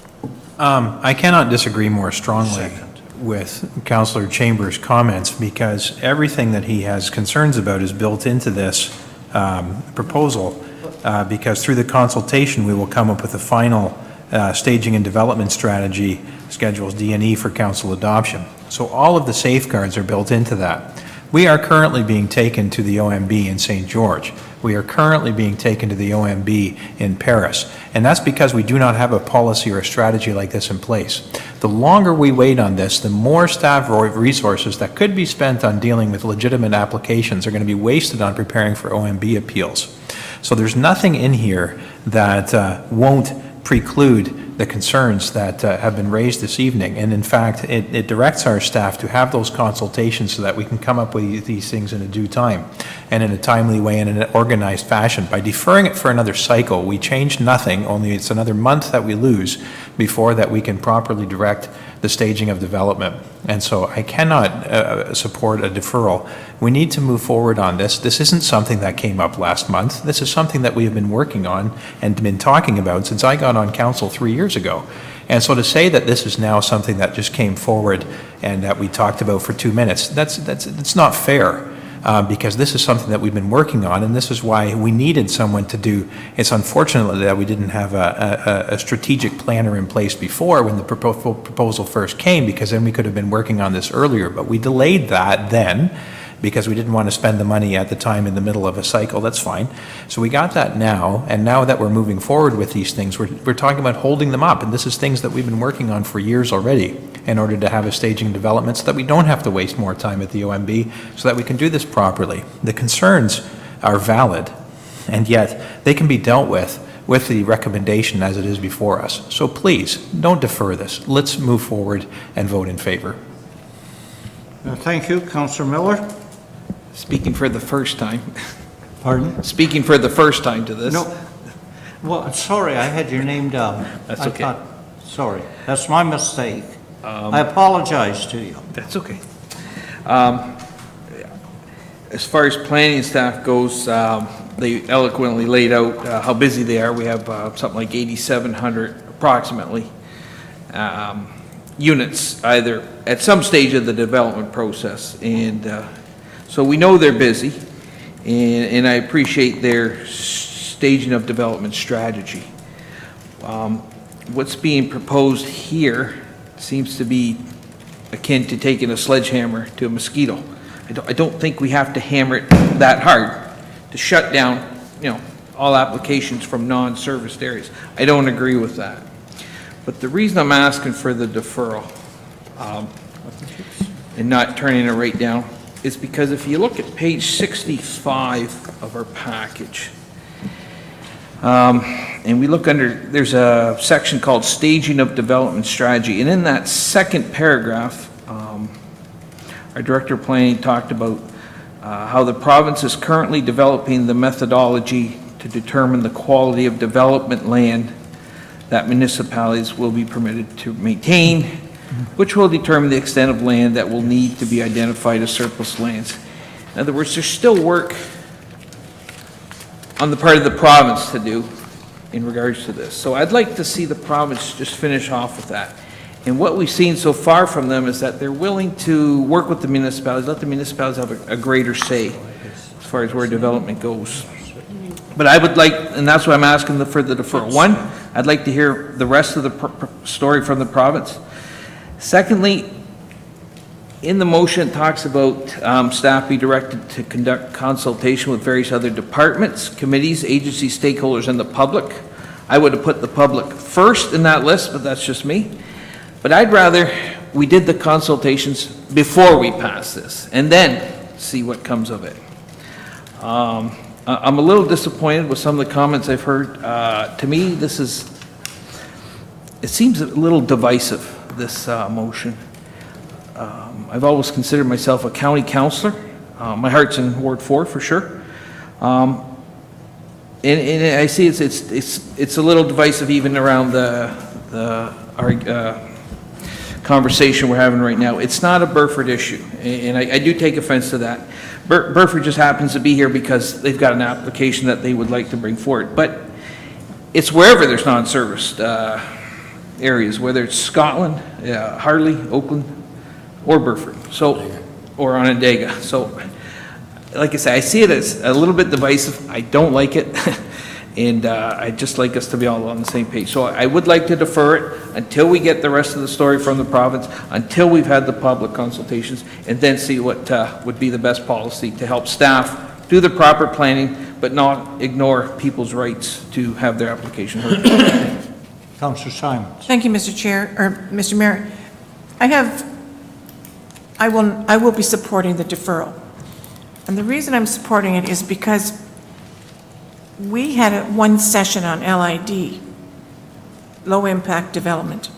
I cannot disagree more strongly Second. with Councillor Chambers' comments, because everything that he has concerns about is built into this proposal, because through the consultation, we will come up with a final staging and development strategy, schedules D&E for council adoption. So all of the safeguards are built into that. We are currently being taken to the OMB in St. George. We are currently being taken to the OMB in Paris. And that's because we do not have a policy or a strategy like this in place. The longer we wait on this, the more staff resources that could be spent on dealing with legitimate applications are going to be wasted on preparing for OMB appeals. So there's nothing in here that won't preclude the concerns that have been raised this evening. And in fact, it directs our staff to have those consultations so that we can come up with these things in a due time and in a timely way and in an organized fashion. By deferring it for another cycle, we change nothing, only it's another month that we lose before that we can properly direct the staging of development. And so I cannot support a deferral. We need to move forward on this. This isn't something that came up last month. This is something that we have been working on and been talking about since I got on council 3 years ago. And so to say that this is now something that just came forward and that we talked about for 2 minutes, that's not fair. Because this is something that we've been working on, and this is why we needed someone to do. It's unfortunate that we didn't have a strategic planner in place before when the proposal first came, because then we could have been working on this earlier, but we delayed that then because we didn't want to spend the money at the time in the middle of a cycle. That's fine. So we got that now, and now that we're moving forward with these things, we're talking about holding them up, and this is things that we've been working on for years already in order to have a staging development so that we don't have to waste more time at the OMB, so that we can do this properly. The concerns are valid, and yet they can be dealt with the recommendation as it is before us. So please, don't defer this. Let's move forward and vote in favor. Thank you. Councillor Miller? Speaking for the first time. Pardon? Speaking for the first time to this. No. Well, sorry, I had your name down. That's okay. Sorry, that's my mistake. I apologize to you. That's okay. As far as planning staff goes, they eloquently laid out how busy they are. We have something like 8,700 approximately units either at some stage of the development process. And so we know they're busy, and I appreciate their staging of development strategy. What's being proposed here seems to be akin to taking a sledgehammer to a mosquito. I don't think we have to hammer it that hard to shut down, all applications from non-serviced areas. I don't agree with that. But the reason I'm asking for the deferral and not turning it right down is because if you look at page 65 of our package, and we look under, there's a section called Staging of Development Strategy, and in that second paragraph, our Director of Planning talked about how the province is currently developing the methodology to determine the quality of development land that municipalities will be permitted to maintain, which will determine the extent of land that will need to be identified as surplus lands. In other words, there's still work on the part of the province to do in regards to this. So I'd like to see the province just finish off with that. And what we've seen so far from them is that they're willing to work with the municipalities, let the municipalities have a greater say as far as where development goes. But I would like, and that's why I'm asking for the deferral. One, I'd like to hear the rest of the story from the province. Secondly, in the motion, it talks about staff be directed to conduct consultation with various other departments, committees, agencies, stakeholders, and the public I would have put the public first in that list, but that's just me. But I'd rather we did the consultations before we pass this, and then see what comes of it. I'm a little disappointed with some of the comments I've heard. To me, it seems a little divisive, this motion. I've always considered myself a county councillor. My heart's in Ward 4 for sure. And I see it's a little divisive even around our conversation we're having right now. It's not a Burford issue, and I do take offense to that. Burford just happens to be here because they've got an application that they would like to bring forward. But it's wherever there's non-serviced areas, whether it's Scotland, Harley, Oakland, or Burford, or Onondaga. So, like I say, I see it as a little bit divisive. I don't like it, and I'd just like us to be all on the same page. So I would like to defer it until we get the rest of the story from the province, until we've had the public consultations, and then see what would be the best policy to help staff do the proper planning, but not ignore people's rights to have their application heard. Councillor Simons. Thank you, Mr. Chair, or Mr. Mayor. I will be supporting the deferral. And the reason I'm supporting it is because we had one session on LID, low-impact development.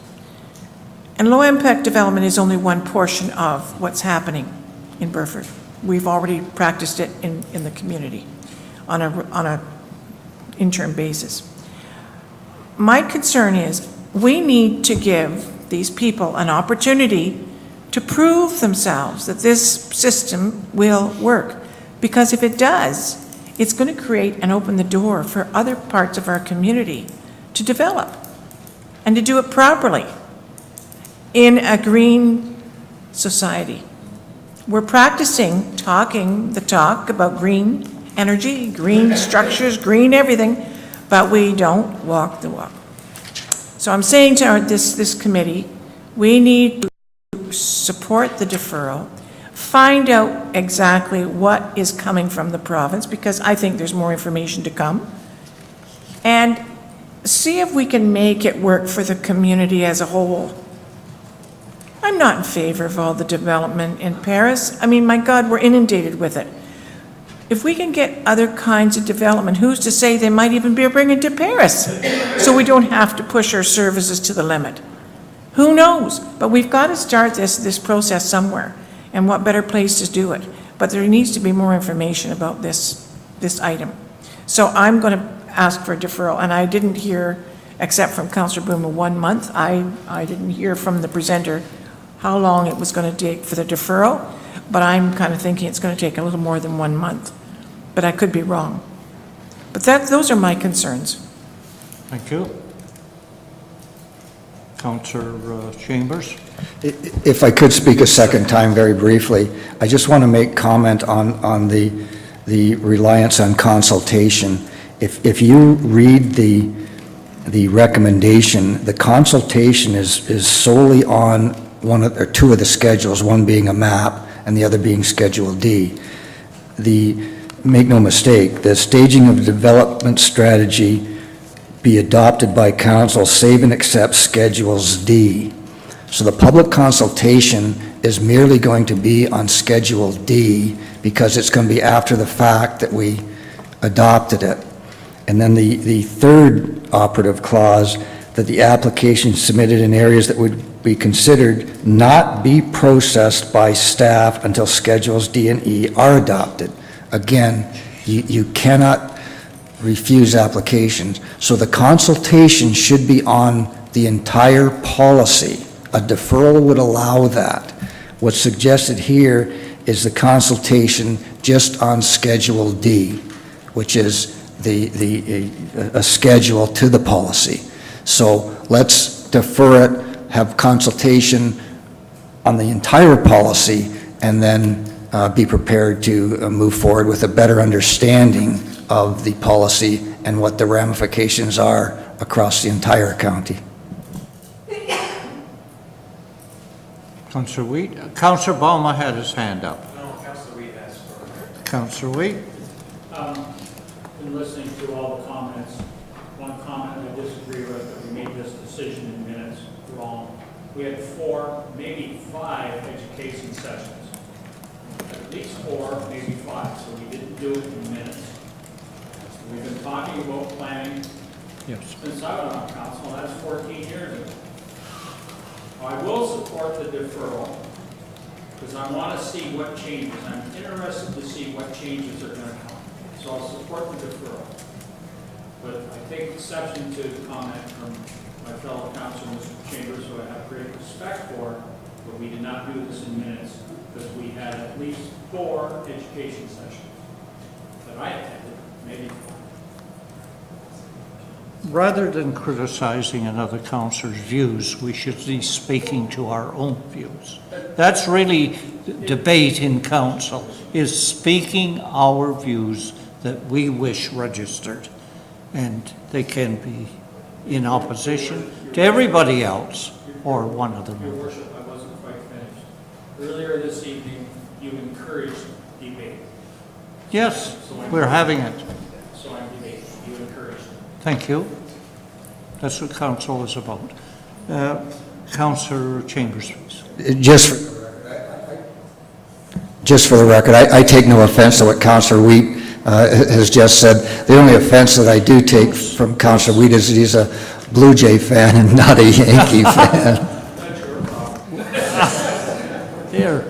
And low-impact development is only one portion of what's happening in Burford. We've already practiced it in the community on a interim basis. My concern is we need to give these people an opportunity to prove themselves that this system will work. Because if it does, it's going to create and open the door for other parts of our community to develop and to do it properly in a green society. We're practicing talking the talk about green energy, green structures, green everything, but we don't walk the walk. So I'm saying to this committee, we need to support the deferral, find out exactly what is coming from the province, because I think there's more information to come, and see if we can make it work for the community as a whole. I'm not in favor of all the development in Paris. I mean, my God, we're inundated with it. If we can get other kinds of development, who's to say they might even be bringing to Paris, so we don't have to push our services to the limit? Who knows? But we've got to start this process somewhere, and what better place to do it? But there needs to be more information about this item. So I'm going to ask for a deferral, and I didn't hear, except from Councillor Boom, 1 month. I didn't hear from the presenter how long it was going to take for the deferral, but I'm kind of thinking it's going to take a little more than 1 month. But I could be wrong. But those are my concerns. Thank you. Councillor Chambers. If I could speak a second time very briefly, I just want to make comment on the reliance on consultation. If you read the recommendation, the consultation is solely on one or two of the schedules, one being a map and the other being Schedule D. Make no mistake, the staging of the development strategy be adopted by council, save and except Schedules D. So the public consultation is merely going to be on Schedule D because it's going to be after the fact that we adopted it. And then the third operative clause, that the application submitted in areas that would be considered not be processed by staff until Schedules D and E are adopted. Again, you cannot refuse applications. So the consultation should be on the entire policy. A deferral would allow that. What's suggested here is the consultation just on Schedule D, which is a schedule to the policy. So let's defer it, have consultation on the entire policy, and then be prepared to move forward with a better understanding of the policy and what the ramifications are across the entire county. Councillor Wheat. Councillor Balma had his hand up. No, Councillor Reid has first. Councillor Wheat. Been listening to all the comments. One comment I just decision in minutes wrong. We had 4, maybe 5 education sessions. At least 4, maybe 5, so we didn't do it in minutes. We've been talking about planning Yes. since I was on council, that's 14 years ago. I will support the deferral, because I want to see what changes. I'm interested to see what changes are going to come. So I'll support the deferral. But I take exception to the comment from my fellow councilor, Mr. Chambers, who I have great respect for, but we did not do this in minutes, because we had at least 4 education sessions that I attended, maybe 5. Rather than criticizing another councillor's views, we should be speaking to our own views. That's really the debate in council, is speaking our views that we wish registered. And they can be in opposition to everybody else or one of Your them. worship, I wasn't quite finished. Earlier this evening, you encouraged debate. Yes, we're having it. So I'm debating. You encouraged it. Thank you. That's what council is about. Councillor Chambers, please. Just for the record, I take no offense to what Councillor Wheat has just said. The only offense that I do take from Councillor Wheat is that he's a Blue Jay fan and not a Yankee fan. That's your problem. Here.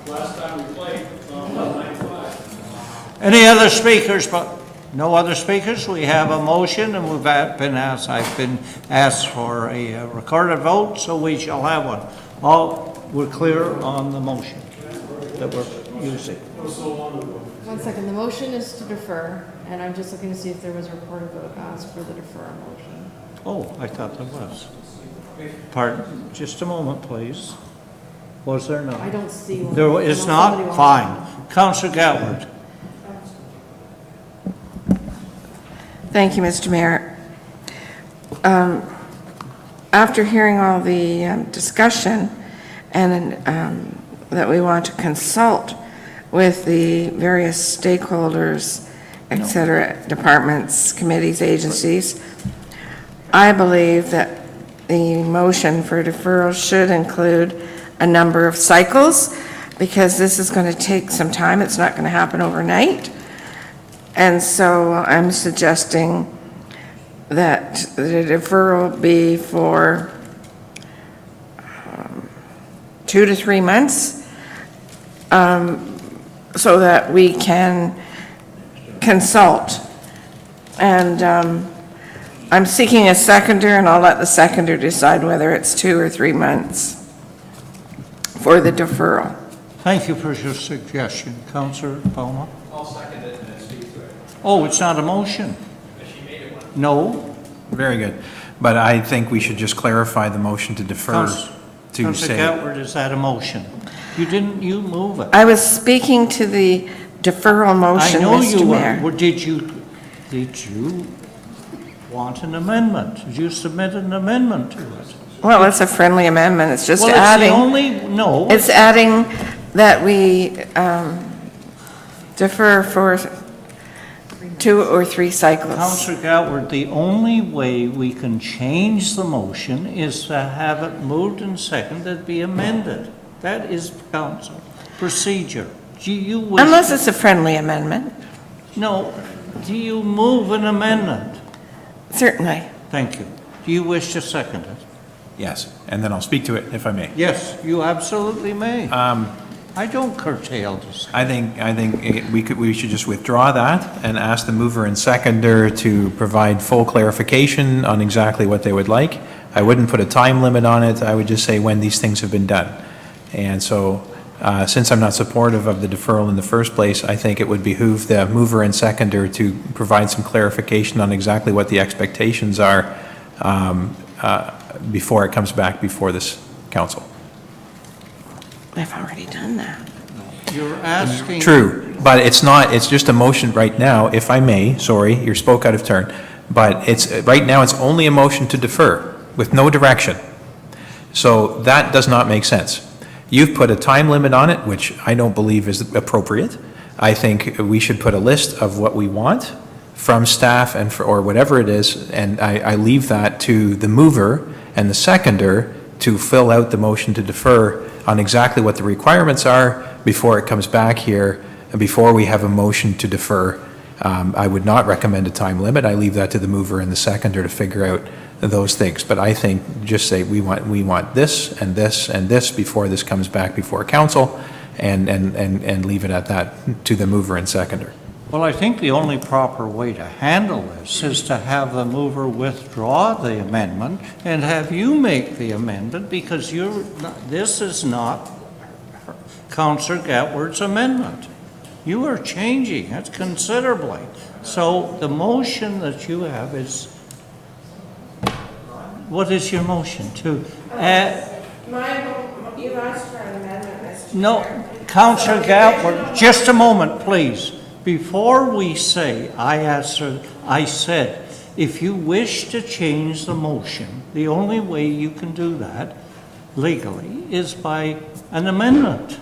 Last time we played, 95. Any other speakers? But no other speakers? We have a motion, and I've been asked for a recorded vote, so we shall have one. All, we're clear on the motion that we're using. 1 second, the motion is to defer, and I'm just looking to see if there was a recorded vote asked for the deferral motion. Oh, I thought there was. Pardon, just a moment, please. Was there not? I don't see one. There is Unless not? somebody wants Fine. Councillor Gatwood. Thank you, Mr. Mayor. After hearing all the discussion and that we want to consult with the various stakeholders, et cetera, departments, committees, agencies, I believe that the motion for deferral should include a number of cycles, because this is going to take some time. It's not going to happen overnight. And so I'm suggesting that the deferral be for 2 to 3 months, so that we can consult. And I'm seeking a seconder, and I'll let the seconder decide whether it's 2 or 3 months for the deferral. Thank you for your suggestion. Councillor Palmer? I'll second it and then speak to it. Oh, it's not a motion? She made it one. No? Very good. But I think we should just clarify the motion to defer to Councillor say. Gatwood, is that a motion? You move it. I was speaking to the deferral motion, I know Mr. you Mayor. were. Did you want an amendment? Did you submit an amendment to it? Well, it's a friendly amendment. It's just Well, it's the adding, only, no. it's adding that we defer for 2 or 3 cycles. Councillor Gatwood, the only way we can change the motion is to have it moved and seconded, be amended. That is council procedure. Do you wish? Unless it's a friendly amendment, No. Do you move an amendment? certainly. Thank you. Do you wish to second it? Yes, and then I'll speak to it if I may. Yes, you absolutely may. I don't curtail this. I think we should just withdraw that and ask the mover and seconder to provide full clarification on exactly what they would like. I wouldn't put a time limit on it. I would just say when these things have been done. And so, since I'm not supportive of the deferral in the first place, I think it would behoove the mover and seconder to provide some clarification on exactly what the expectations are before it comes back before this council. I've already done that. You're asking. True, but it's not, it's just a motion right now, if I may, sorry, you spoke out of turn, but it's, right now, it's only a motion to defer with no direction. So that does not make sense. You've put a time limit on it, which I don't believe is appropriate. I think we should put a list of what we want, from staff or whatever it is, and I leave that to the mover and the seconder to fill out the motion to defer on exactly what the requirements are before it comes back here, and before we have a motion to defer. I would not recommend a time limit. I leave that to the mover and the seconder to figure out those things. But I think just say we want this and this and this before this comes back before council, and leave it at that to the mover and seconder. Well, I think the only proper way to handle this is to have the mover withdraw the amendment and have you make the amendment, because this is not Councillor Gatward's amendment. You are changing it considerably. So the motion that you have is, what is your motion to add? You asked for an amendment, Mr. Chair. No, Councillor Gatward, just a moment, please. Before we say, I said, if you wish to change the motion, the only way you can do that legally is by an amendment.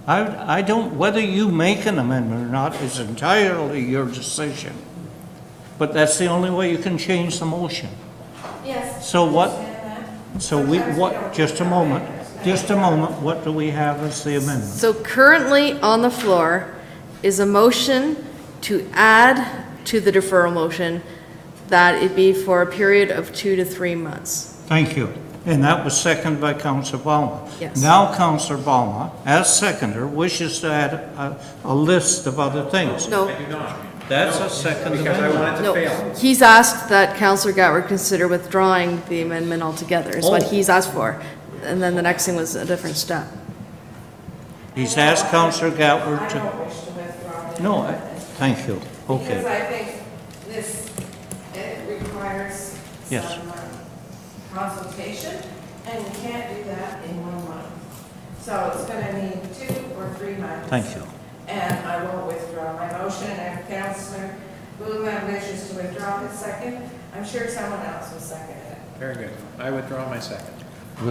I don't, whether you make an amendment or not is entirely your decision. But that's the only way you can change the motion. Yes. So just a moment, what do we have as the amendment? So currently on the floor is a motion to add to the deferral motion that it be for a period of 2 to 3 months. Thank you. And that was seconded by Councillor Balma. Yes. Now Councillor Balma, as seconder, wishes to add a list of other things. No, That's a second amendment. no. He's asked that Councillor Gatward consider withdrawing the amendment altogether, is what Oh. he's asked for. And then the next thing was a different step. He's asked Councillor Gatward I to, don't wish to withdraw the no, amendment. thank you, Because okay. I think it requires Yes. some consultation, and you can't do that in 1 month. So it's going to need 2 or 3 months. Thank you. And I will withdraw my motion, and if Councillor Boulin wishes to withdraw his second, I'm sure someone else will second it. Very good. I withdraw my second.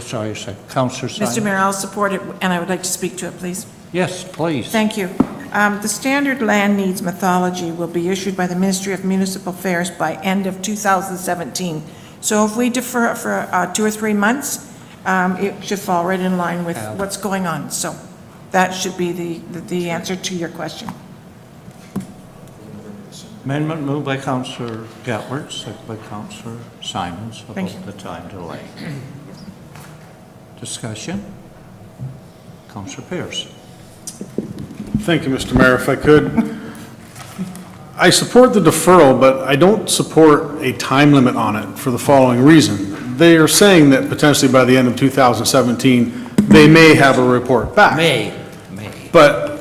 Sorry, Councillor Simon. Mr. Mayor, I'll support it, and I would like to speak to it, please. Yes, please. Thank you. The standard land needs methodology will be issued by the Ministry of Municipal Affairs by end of 2017. So if we defer it for 2 or 3 months, it should fall right in line with what's going on. So that should be the answer to your question. Amendment moved by Councillor Gatward, seconded by Councillor Simons Thank about the time delay. Discussion? Councillor Pierce. Thank you, Mr. Mayor. If I could, I support the deferral, but I don't support a time limit on it for the following reason. They are saying that potentially by the end of 2017, they may have a report back. May. But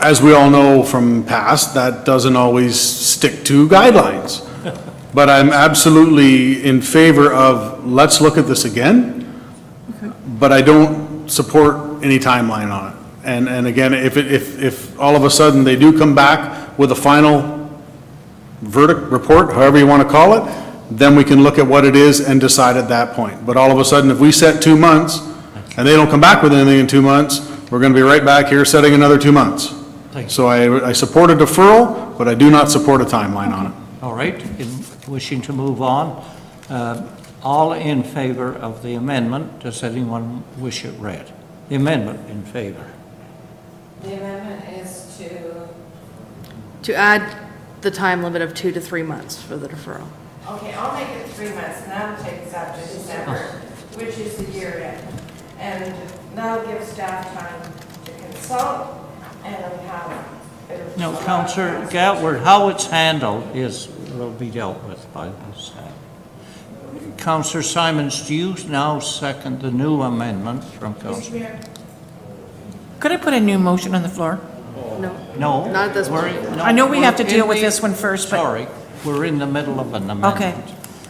as we all know from past, that doesn't always stick to guidelines. But I'm absolutely in favor of, let's look at this again. But I don't support any timeline on it. And again, if all of a sudden they do come back with a final verdict, report, however you want to call it, then we can look at what it is and decide at that point. But all of a sudden, if we set 2 months and they don't come back with anything in 2 months, we're going to be right back here setting another 2 months. So I support a deferral, but I do not support a timeline on it. All right, wishing to move on. All in favor of the amendment, does anyone wish it read? The amendment in favor. The amendment is To add the time limit of 2 to 3 months for the deferral. okay, I'll make it 3 months, and that'll take us up to December, which is the year end. And that'll give staff time to consult and have. No, Councillor Gatward, how it's handled will be dealt with by the staff. Councillor Simons, do you now second the new amendment from Councillor? Could I put a new motion on the floor? No, No. not at this point. I know we have to deal with this one first, but- Sorry, we're in the middle of an amendment. Okay.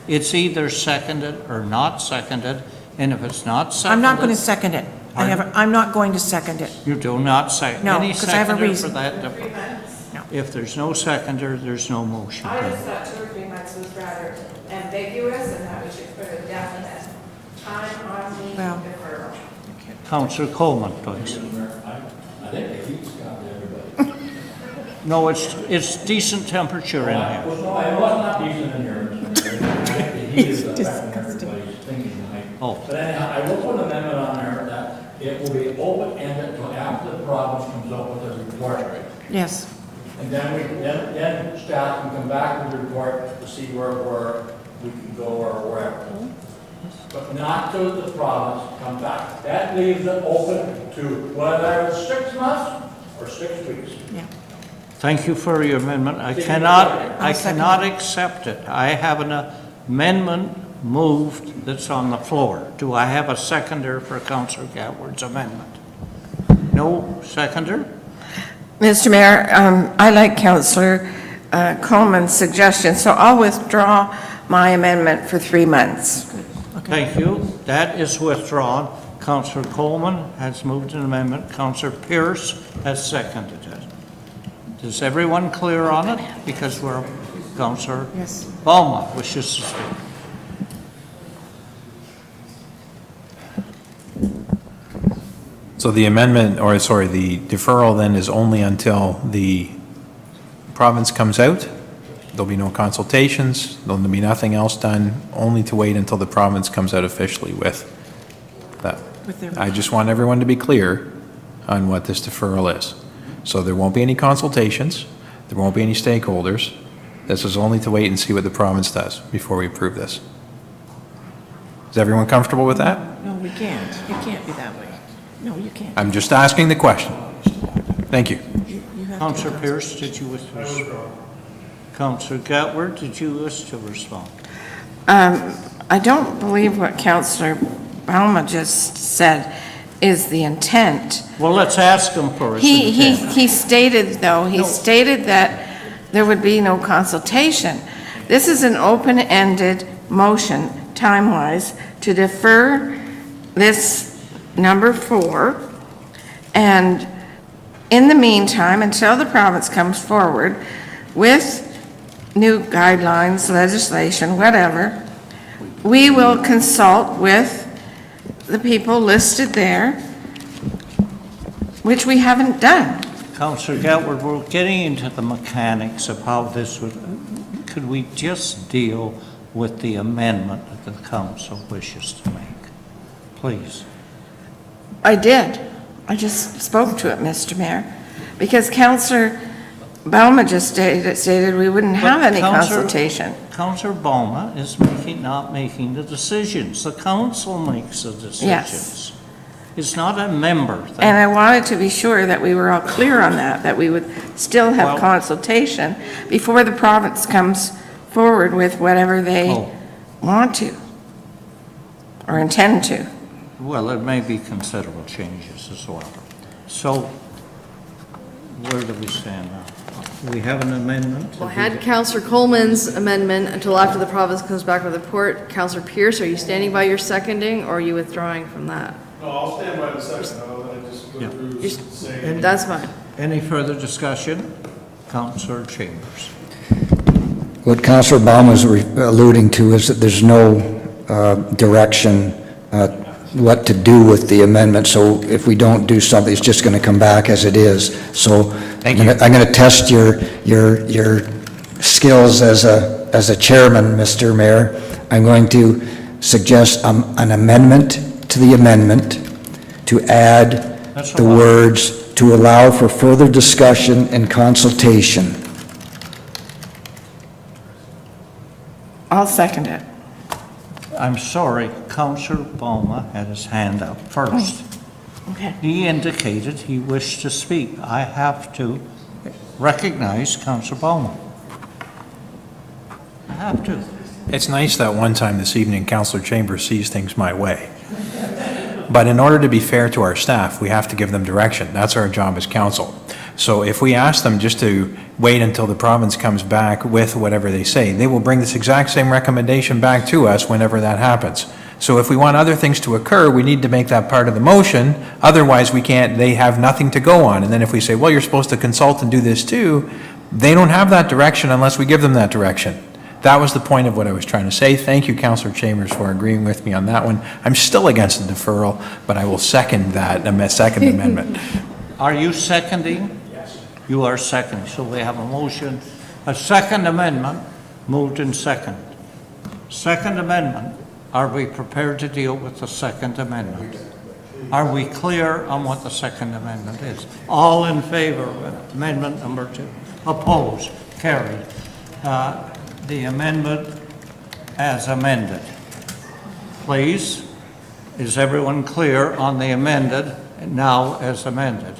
It's either seconded or not seconded, and if it's not seconded. I'm not going to second it. Pardon? I'm not going to second it. You do not second. No, Any 'cause I have a seconder for reason. that? No. If there's no seconder, there's no motion. I just thought 2 or 3 months was rather ambiguous, and that we should put a definite time on the Well. deferral. Councillor Coleman, please. I think the heat's got everybody. No, it's decent temperature in here. Well, no, I know it's not decent in here, Mr. Mayor. The heat is affecting everybody's thinking tonight. Oh. But anyhow, I will put an amendment on there that it will be open-ended until after the province comes up with a report. Yes. And then staff can come back with the report to see where we can go or wherever. But not till the province come back. That leaves it open to whether it's 6 months or 6 weeks. Yeah. Thank you for your amendment. I second cannot accept it. I have an amendment moved that's on the floor. Do I have a seconder for Councillor Gatward's amendment? No seconder? Mr. Mayor, I like Councillor Coleman's suggestion, so I'll withdraw my amendment for 3 months. Thank you. That is withdrawn. Councillor Coleman has moved an amendment. Councillor Pierce has seconded it. Is everyone clear on it? Because Councillor Yes. Balma wishes to speak. So the amendment, or sorry, the deferral then is only until the province comes out? There'll be no consultations, there'll be nothing else done, only to wait until the province comes out officially with that. I just want everyone to be clear on what this deferral is. So there won't be any consultations, there won't be any stakeholders. This is only to wait and see what the province does before we approve this. Is everyone comfortable with that? No, we can't. It can't be that way. No, you can't. I'm just asking the question. Thank you. You have to- Councillor Pierce, did you wish to respond? Councillor Gatward, did you wish to respond? I don't believe what Councillor Balma just said is the intent. Well, let's ask him for his intent. He stated, though, he stated that there would be no consultation. This is an open-ended motion, time-wise, to defer this number 4, and in the meantime, until the province comes forward with new guidelines, legislation, whatever, we will consult with the people listed there, which we haven't done. Councillor Gatward, we're getting into the mechanics of how this would, could we just deal with the amendment that the council wishes to make? Please. I did. I just spoke to it, Mr. Mayor, because Councillor Balma just stated we wouldn't have any consultation. Councillor Balma is not making the decisions. The council makes the decisions. Yes. It's not a member thing. And I wanted to be sure that we were all clear on that we would still have consultation before the province comes forward with whatever they want to or intend to. Well, there may be considerable changes as well. So, where do we stand now? We have an amendment? Well, I had Councillor Coleman's amendment until after the province comes back with a report. Councillor Pierce, are you standing by your seconding, or are you withdrawing from that? No, I'll stand by the second, I'll just go through saying. That's fine. Any further discussion? Councillor Chambers. What Councillor Baum was alluding to is that there's no direction what to do with the amendment, so if we don't do something, it's just going to come back as it is. So I'm going to test your skills as a chairman, Mr. Mayor. I'm going to suggest an amendment to the amendment to add the words "to allow for further discussion and consultation." I'll second it. I'm sorry, Councillor Balma had his hand up first. Okay. He indicated he wished to speak. I have to recognize Councillor Balma. I have to. It's nice that one time this evening, Councillor Chambers sees things my way. But in order to be fair to our staff, we have to give them direction. That's our job as council. So if we ask them just to wait until the province comes back with whatever they say, they will bring this exact same recommendation back to us whenever that happens. So if we want other things to occur, we need to make that part of the motion. Otherwise, we can't, they have nothing to go on. And then if we say, well, you're supposed to consult and do this too, they don't have that direction unless we give them that direction. That was the point of what I was trying to say. Thank you, Councillor Chambers, for agreeing with me on that one. I'm still against the deferral, but I will second that, second amendment. Are you seconding? Yes. You are second. So we have a motion, a second amendment, moved in second. Second amendment, are we prepared to deal with the second amendment? Are we clear on what the second amendment is? All in favor of amendment number 2? Opposed? Carried. The amendment as amended. Please, is everyone clear on the amended, now as amended?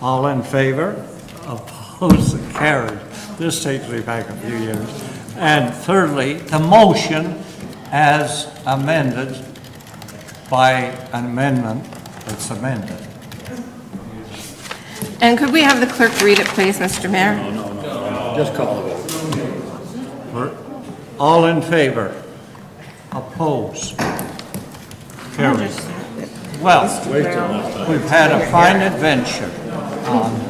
All in favor? Opposed? Carried. This takes me back a few years. And thirdly, the motion as amended by an amendment that's amended. And could we have the clerk read it, please, Mr. Mayor? Just call the vote. All in favor? Opposed? Carried. Well, we've had a fine adventure on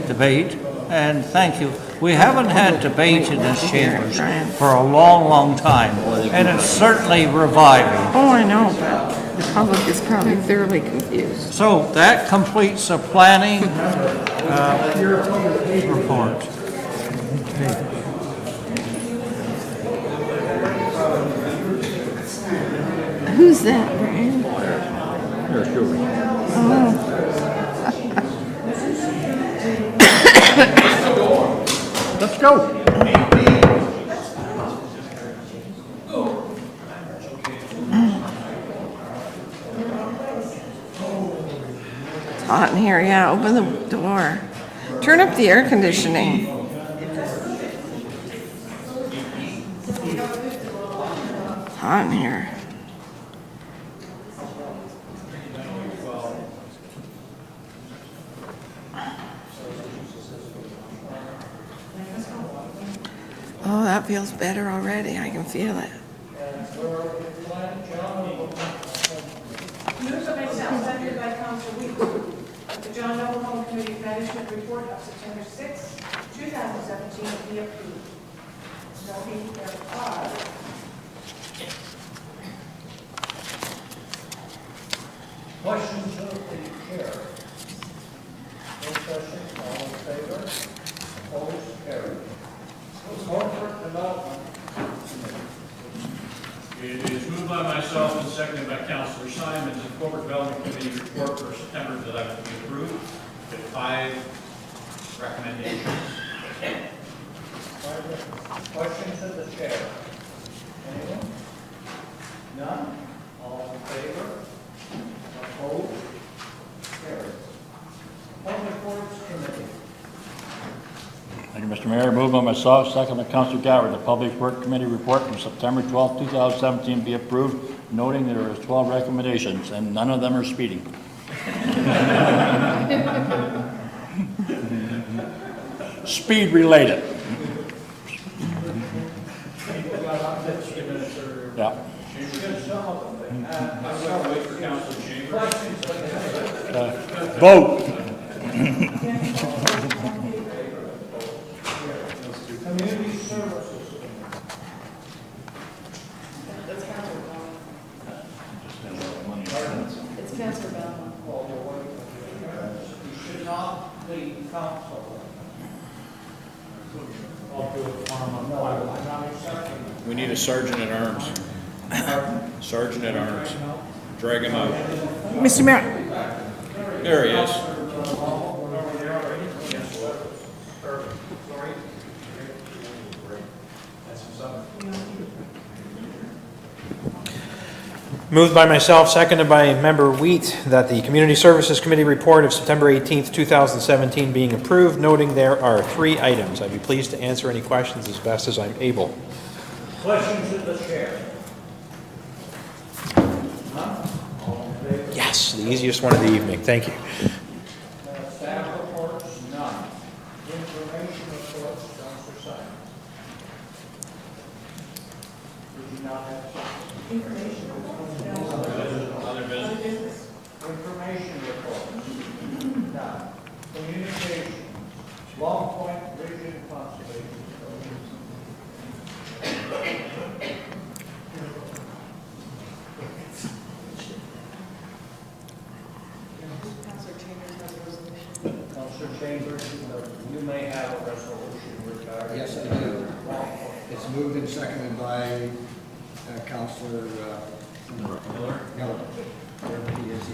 debate, and thank you. We haven't had debate in this chambers for a long, long time, and it's certainly reviving. Oh, I know, but the public is probably thoroughly confused. So that completes the planning report. Who's that, Brian? Let's go. It's hot in here, yeah, open the door. Turn up the air conditioning. It's hot in here. Oh, that feels better already. I can feel it. Moved by myself, seconded by Councilor Weeks. The John Noble Home Committee Management Report of September 6, 2017 be approved. Noting there are Questions of the chair? No questions, all in favor? Opposed? Carried. Corporate Development Committee. It is moved by myself and seconded by Councilor Simons, the Corporate Development Committee report for September 11th be approved with 5 recommendations. Questions of the chair? Anyone? None? All in favor? Opposed? Carried. Public Works Committee. Thank you, Mr. Mayor. Moved by myself, second by Councilor Gower, the Public Work Committee report from September 12, 2017 be approved, noting there is 12 recommendations, and none of them are speeding. Speed related. Yeah. Vote. Community Services. It's Councilor Bell. You should not leave council. No, I'm not accepting. We need a sergeant at arms. Sergeant at arms. Drag him out. Mr. Mayor, There he is. Moved by myself, seconded by Member Wheat, that the Community Services Committee report of September 18th, 2017 being approved, noting there are 3 items. I'd be pleased to answer any questions as best as I'm able. Questions of the chair? None? All in favor? Yes, the easiest one of the evening. Thank you. Staff reports? None. Information reports, Councilor Simon. Did you not have something? Information reports. Information reports? None. Communications? Long Point Region Consultation. Councilor Chambers, moved and seconded by Councillor Miller. Wherever he is.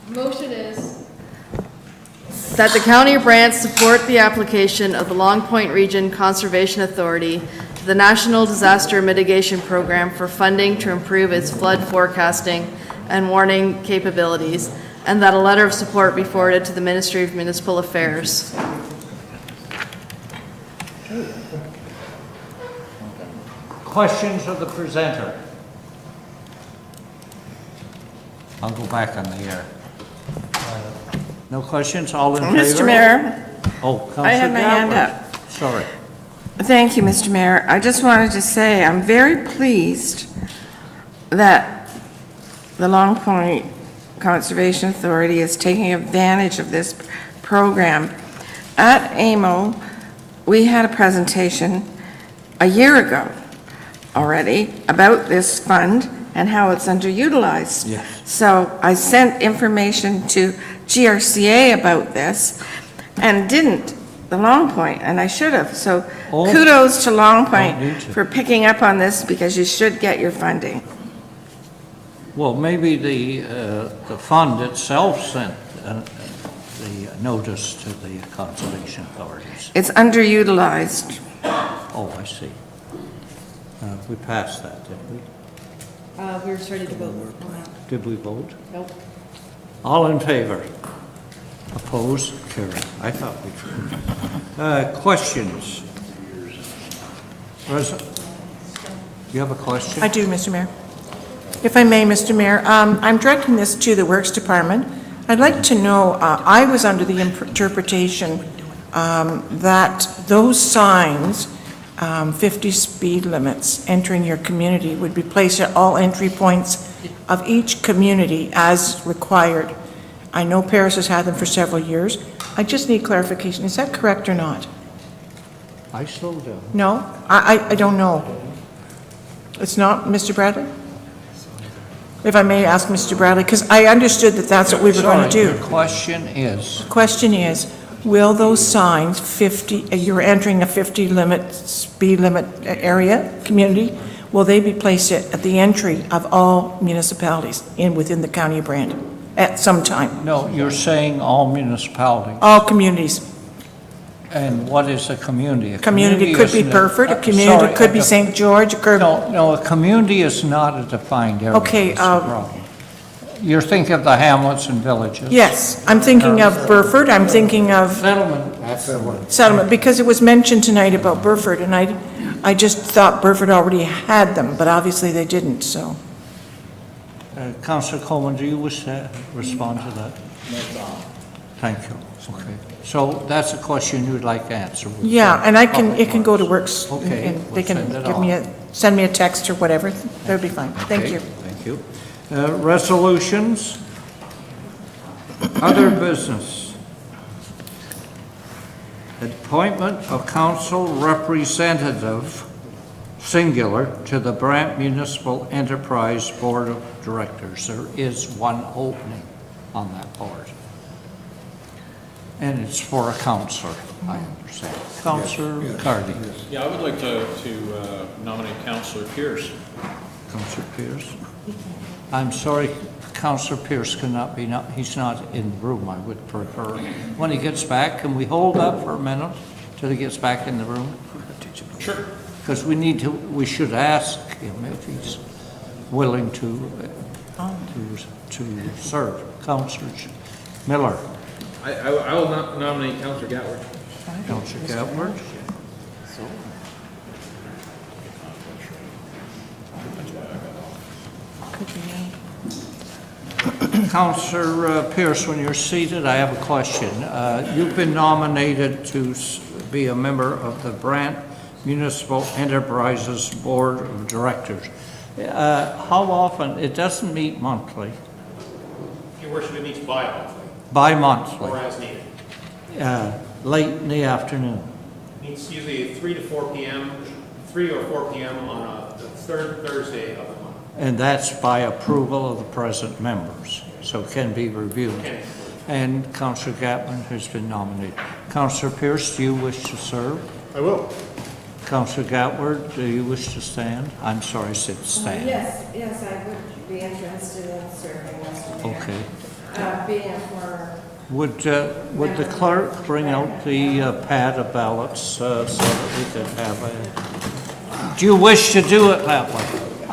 Motion is that the County of Brant support the application of the Long Point Region Conservation Authority to the National Disaster Mitigation Program for funding to improve its flood forecasting and warning capabilities, and that a letter of support be forwarded to the Ministry of Municipal Affairs. Questions of the presenter? I'll go back on the air. No questions, all in favor? Mr. Mayor, Oh, Councillor I have my hand Galbraith. up. Sorry. Thank you, Mr. Mayor. I just wanted to say I'm very pleased that the Long Point Conservation Authority is taking advantage of this program. At AMO, we had a presentation a year ago already about this fund and how it's underutilized. Yes. So I sent information to GRCA about this and didn't, the Long Point, and I should have. So kudos to Long Point need to. for picking up on this, because you should get your funding. Well, maybe the fund itself sent the notice to the conservation authorities. It's underutilized. Oh, I see. We passed that, did we? We were ready to vote on that. Did we vote? Nope. All in favor? Opposed? Carried. I thought we did. Questions? You have a question? I do, Mr. Mayor. If I may, Mr. Mayor, I'm directing this to the Works Department. I'd like to know, I was under the interpretation that those signs, 50 speed limits entering your community, would be placed at all entry points of each community as required. I know Paris has had them for several years. I just need clarification. Is that correct or not? I slowed down. No? I don't know. It's not, Mr. Bradley? If I may ask Mr. Bradley, because I understood that that's what we were going to do. The question is, The question is, will those signs, 50, you're entering a 50 limit, speed limit area, community, will they be placed at the entry of all municipalities within the county of Brant at some time? no, you're saying all municipalities. All communities. And what is a community? A Community could be isn't Burford, a community sorry, could be St. George, it could. No, a community is not a defined area. Okay, That's the problem. You're thinking of the hamlets and villages? Yes, I'm thinking of Burford, I'm thinking of Settlement, that's the word. settlement, because it was mentioned tonight about Burford, and I just thought Burford already had them, but obviously they didn't, so. Councillor Coleman, do you wish to respond to that? Thank you. Okay. So that's a question you'd like to answer? with Yeah, the and public it can go to works. Works, Okay, and they we'll can send it give me on. send me a text or whatever, that would be fine. Thank Okay, you. Thank you. Resolutions? Other business? Appointment of council representative, singular, to the Brant Municipal Enterprise Board of Directors. There is one opening on that board. And it's for a councillor, I understand. Councillor Cardy. Yeah, I would like to nominate Councillor Pierce. Councillor Pierce. I'm sorry, Councillor Pierce cannot be, he's not in the room. I would prefer, when he gets back, can we hold up for a minute till he gets back in the room? Sure. Because we should ask him if he's willing to serve. Councillor Miller. I will nominate Councillor Gatward. Councillor Gatward. Councillor Pierce, when you're seated, I have a question. You've been nominated to be a member of the Brant Municipal Enterprises Board of Directors. How often? It doesn't meet monthly. Your worship, it meets bi-monthly, Bi-monthly. or as needed. Late in the afternoon. Meets usually 3 to 4 p.m., 3 or 4 p.m. on the third Thursday of the month. And that's by approval of the present members, so it can be reviewed. and Councillor Gatman has been nominated. Councillor Pierce, do you wish to serve? I will. Councillor Gatward, do you wish to stand? I'm sorry, I said stand. Yes, I would be interested in serving, Mr. Mayor. Okay. Being a former. Would the clerk bring out the pad of ballots so that we could have a... Do you wish to do it that way?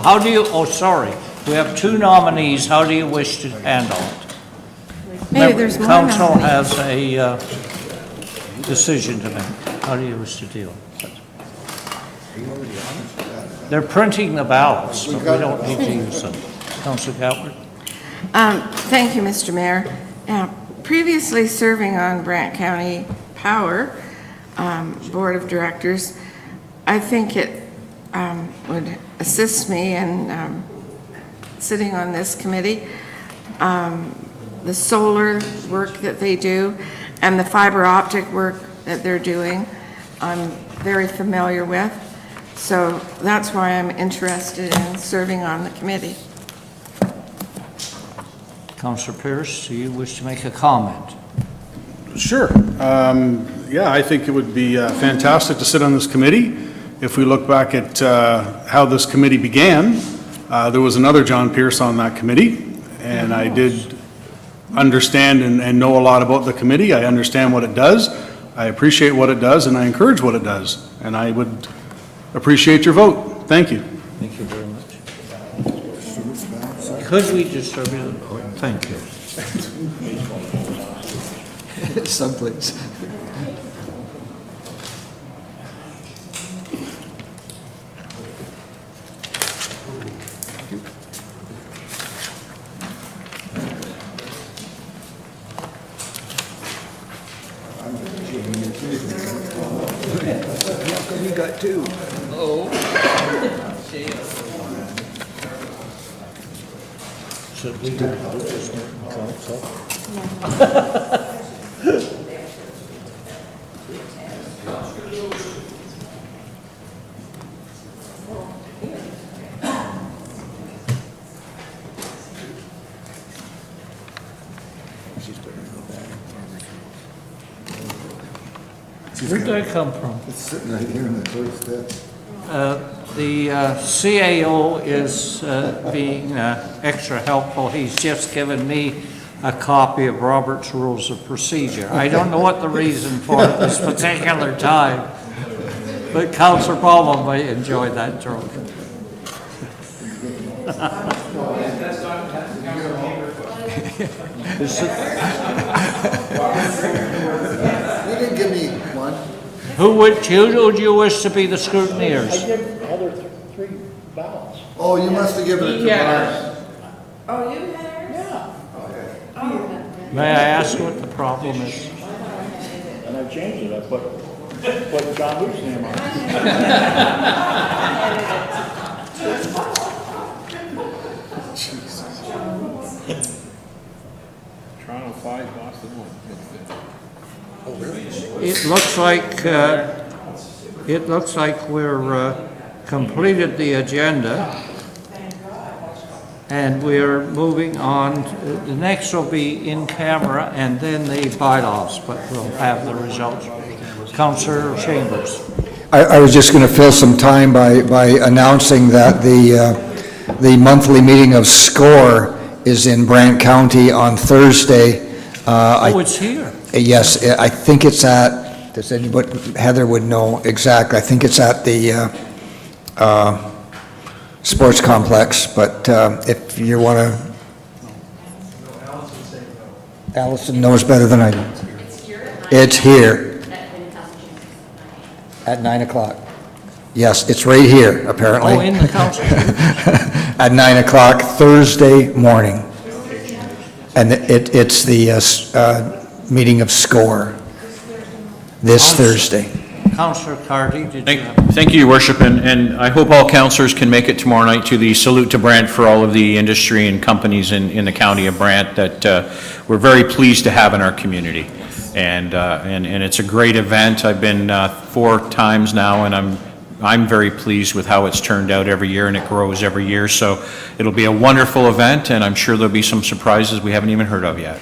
How do you, oh, sorry, we have two nominees, how do you wish to handle it? Maybe there's more Council nominees. has a decision to make. How do you wish to deal with it? They're printing the ballots, but we don't need to use them. Councillor Gatward? Thank you, Mr. Mayor. Previously serving on Brant County Power Board of Directors, I think it would assist me in sitting on this committee. The solar work that they do and the fiber optic work that they're doing, I'm very familiar with. So that's why I'm interested in serving on the committee. Councillor Pierce, do you wish to make a comment? Sure. Yeah, I think it would be fantastic to sit on this committee. If we look back at how this committee began, there was another John Pierce on that committee, and I did understand and know a lot about the committee. I understand what it does. I appreciate what it does, and I encourage what it does. And I would appreciate your vote. Thank you. Thank you very much. Could we distribute them? Oh, thank you. Some please. You got two. Should we do this council? Where did I come from? It's sitting right here in the clerk's desk. The CAO is being extra helpful. He's just given me a copy of Robert's Rules of Procedure. I don't know what the reason for it this particular time, but Councillor Palmer might enjoy that joke. You didn't give me one. Who would you wish to be the scrutineers? I did other three ballots. Oh, you must have given it to Brian. Oh, you had? Yeah. May I ask what the problem is? And I changed it. I put John Luke's name on it. Toronto 5, Boston 1. It looks like we're completed the agenda, and we're moving on. The next will be in camera and then the bylaws, but we'll have the results. Councillor Chambers. I was just going to fill some time by announcing that the monthly meeting of SCORE is in Brant County on Thursday. It's here. Yes, I think it's at, does anybody, Heather would know exactly, I think it's at the sports complex, but if you want to... Allison knows better than I do. It's here. At 9 o'clock. Yes, it's right here, apparently. Oh, in the council. At 9 o'clock Thursday morning. And it's the meeting of SCORE this Thursday. Councillor Carty, did you have... Thank you, Your Worship, and I hope all councillors can make it tomorrow night to the Salute to Brant for all of the industry and companies in the county of Brant that we're very pleased to have in our community. And it's a great event. I've been 4 times now, and I'm very pleased with how it's turned out every year, and it grows every year. So it'll be a wonderful event, and I'm sure there'll be some surprises we haven't even heard of yet.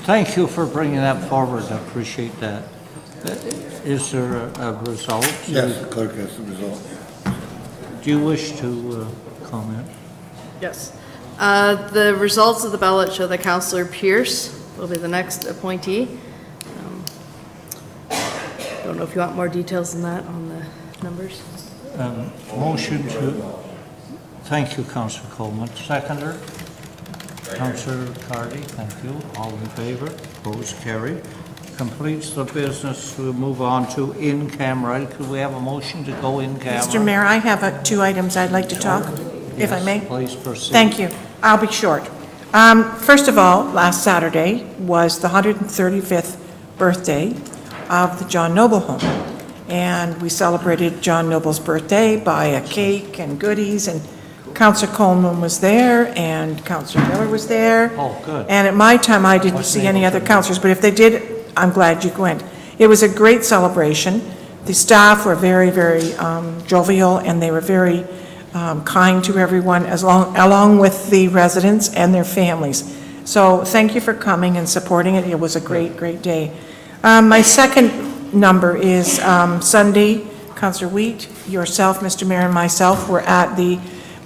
Thank you for bringing that forward, I appreciate that. Is there a result? Yes, the clerk has the result. Do you wish to comment? Yes. The results of the ballot show that Councillor Pierce will be the next appointee. Don't know if you want more details than that on the numbers. Motion to, thank you, Councillor Coleman. Seconder? Councillor Cardy, thank you. All in favor? Opposed? Carried. Completes the business. We'll move on to in-camera. Could we have a motion to go in-camera? Mr. Mayor, I have two items I'd like to talk, if I may. Please proceed. Thank you. I'll be short. First of all, last Saturday was the 135th birthday of the John Noble Home. And we celebrated John Noble's birthday by a cake and goodies, and Councillor Coleman was there, and Councillor Miller was there. Oh, good. And at my time, I didn't see any other councillors, but if they did, I'm glad you went. It was a great celebration. The staff were very, very jovial, and they were very kind to everyone, along with the residents and their families. So thank you for coming and supporting it. It was a great, great day. My second number is Sunday. Councillor Wheat, yourself, Mr. Mayor, and myself were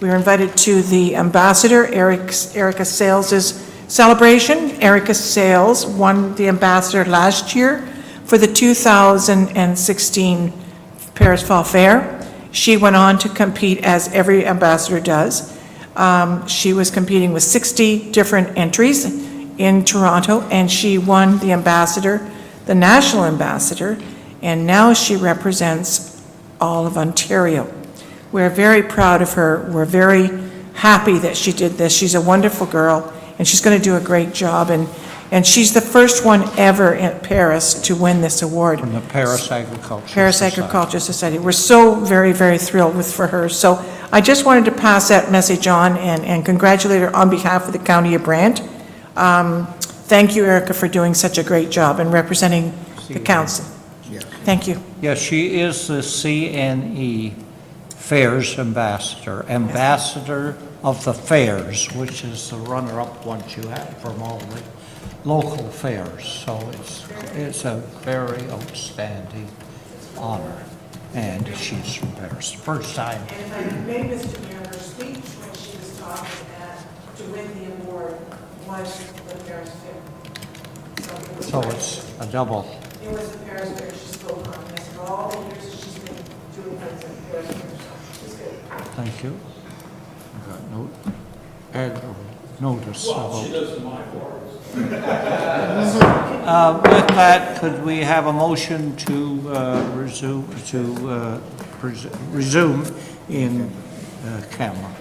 we were invited to the Ambassador Erica Sales's celebration. Erica Sales won the Ambassador last year for the 2016 Paris Fall Fair. She went on to compete, as every ambassador does. She was competing with 60 different entries in Toronto, and she won the ambassador, the national ambassador, and now she represents all of Ontario. We're very proud of her. We're very happy that she did this. She's a wonderful girl, and she's going to do a great job. And she's the first one ever at Paris to win this award. From the Paris Agricultural Society. We're so very, very thrilled for her. So I just wanted to pass that message on and congratulate her on behalf of the County of Brant. Thank you, Erica, for doing such a great job and representing the council. Thank you. Yes, she is the CNE Fairs Ambassador, Ambassador of the Fairs, which is the runner-up one you have from all the local fairs. So it's a very outstanding honor, and she's from Paris. First time. And if I may, Mr. Mayor, her speech when she was talking to win the award was the Paris Fair. So it's a double. It was the Paris Fair she spoke on, and for all the years that she's been doing things in Paris Fair. It's good. Thank you. Got notice. Well, she does my words. With that, could we have a motion to resume in camera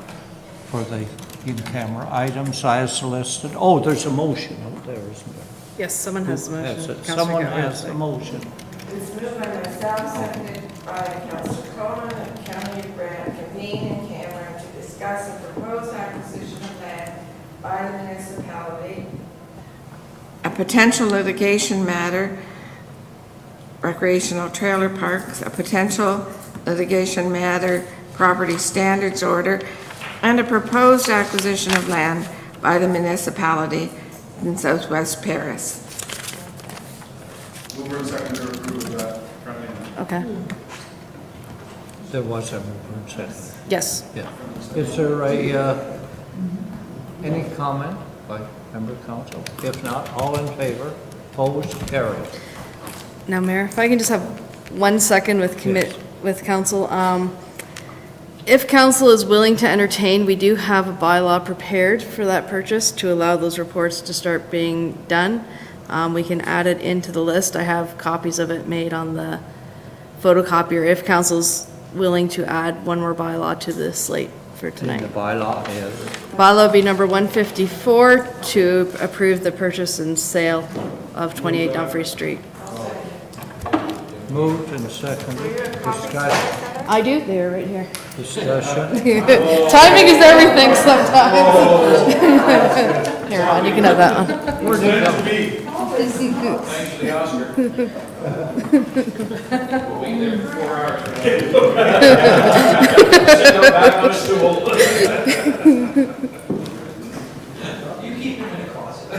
for the in-camera items as listed? Oh, there's a motion out there, isn't there? Yes, someone has the motion. Yes, Councillor someone Gabbard. has the motion. It's moved by myself, seconded by Councillor Coleman, that the County of Brant convene in camera to discuss a proposed acquisition of land by the municipality, a potential litigation matter, recreational trailer parks, a potential litigation matter, property standards order, and a proposed acquisition of land by the municipality in Southwest Paris. Mover and seconder approve of that. Okay. There was a mover and second. Yes. Yeah. Is there any comment by member council? If not, all in favor, opposed, carried. Now, Mayor, if I can just have 1 second with with council. If council is willing to entertain, we do have a bylaw prepared for that purchase to allow those reports to start being done. We can add it into the list. I have copies of it made on the photocopier if council's willing to add one more bylaw to the slate for tonight. The bylaw is? Bylaw would be number 154 to approve the purchase and sale of 28 Dumfries Street. Moved and seconded. Discussion. I do, they're right here. Discussion. Timing is everything sometimes. Here, Ron, you can have that one. Where did it go? Thanks for the Oscar. We'll be there for 4 hours. Sit back on a stool. You keep him in a closet.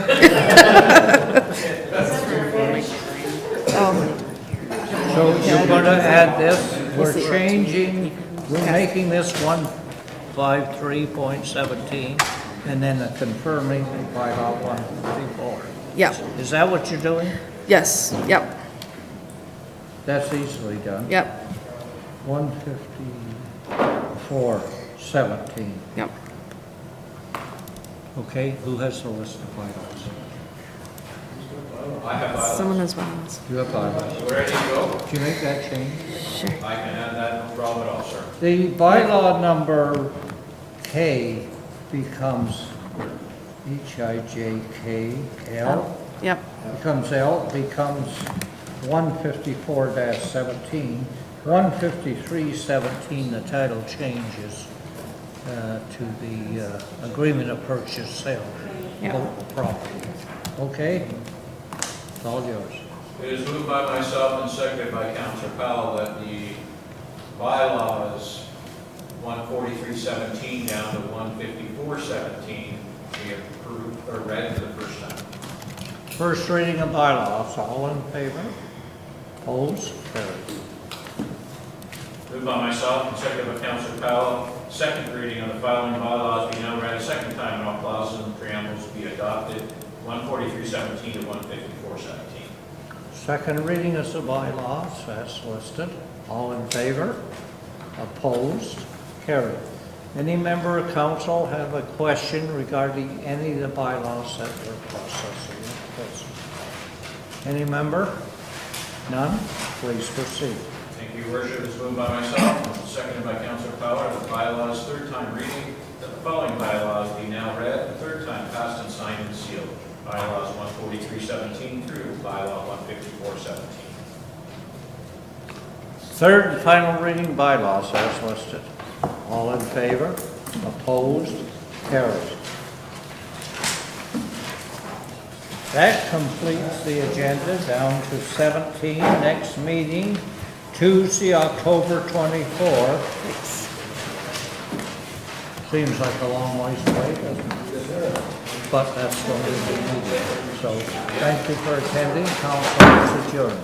changing, we're making this 153.17, and then confirming bylaw 154. Yep, Is that what you're doing? yes, yep, That's easily done. yep, 154.17. yep. Okay, who has the list of bylaws? I have bylaws. Someone has bylaws. You have bylaws. Ready to go? Did you make that change? Sure. I can add that, no problem at all, sir. The bylaw number K becomes H-I-J-K-L. Yep, Becomes L, becomes 154-17. 153-17, the title changes to the agreement of purchase sale Yep. of property. Okay? It's all yours. It is moved by myself and seconded by Councilor Powell that the bylaws 143-17 down to 154-17 be approved or read for the first time. First reading of bylaws, all in favor? Opposed? Carried. Moved by myself and seconded by Councilor Powell, second reading of the following bylaws be now read a second time and all clauses and preambles be adopted, 143-17 to 154-17. Second reading is the bylaws, as listed. All in favor? Opposed? Carried. Any member of council have a question regarding any of the bylaws that we're processing? Any member? None? Please proceed. Thank you, Your Worship. It's moved by myself, seconded by Councilor Powell, the bylaws, third time reading, that the following bylaws be now read, the third time passed and signed and sealed. Bylaws 143-17 through bylaw 154-17. Third and final reading bylaws as listed. All in favor? Opposed? Carried. That completes the agenda down to 17. Next meeting, Tuesday, October 24. Seems like a long ways away, doesn't it? But that's when we will be meeting. So thank you for attending. Council is adjourned.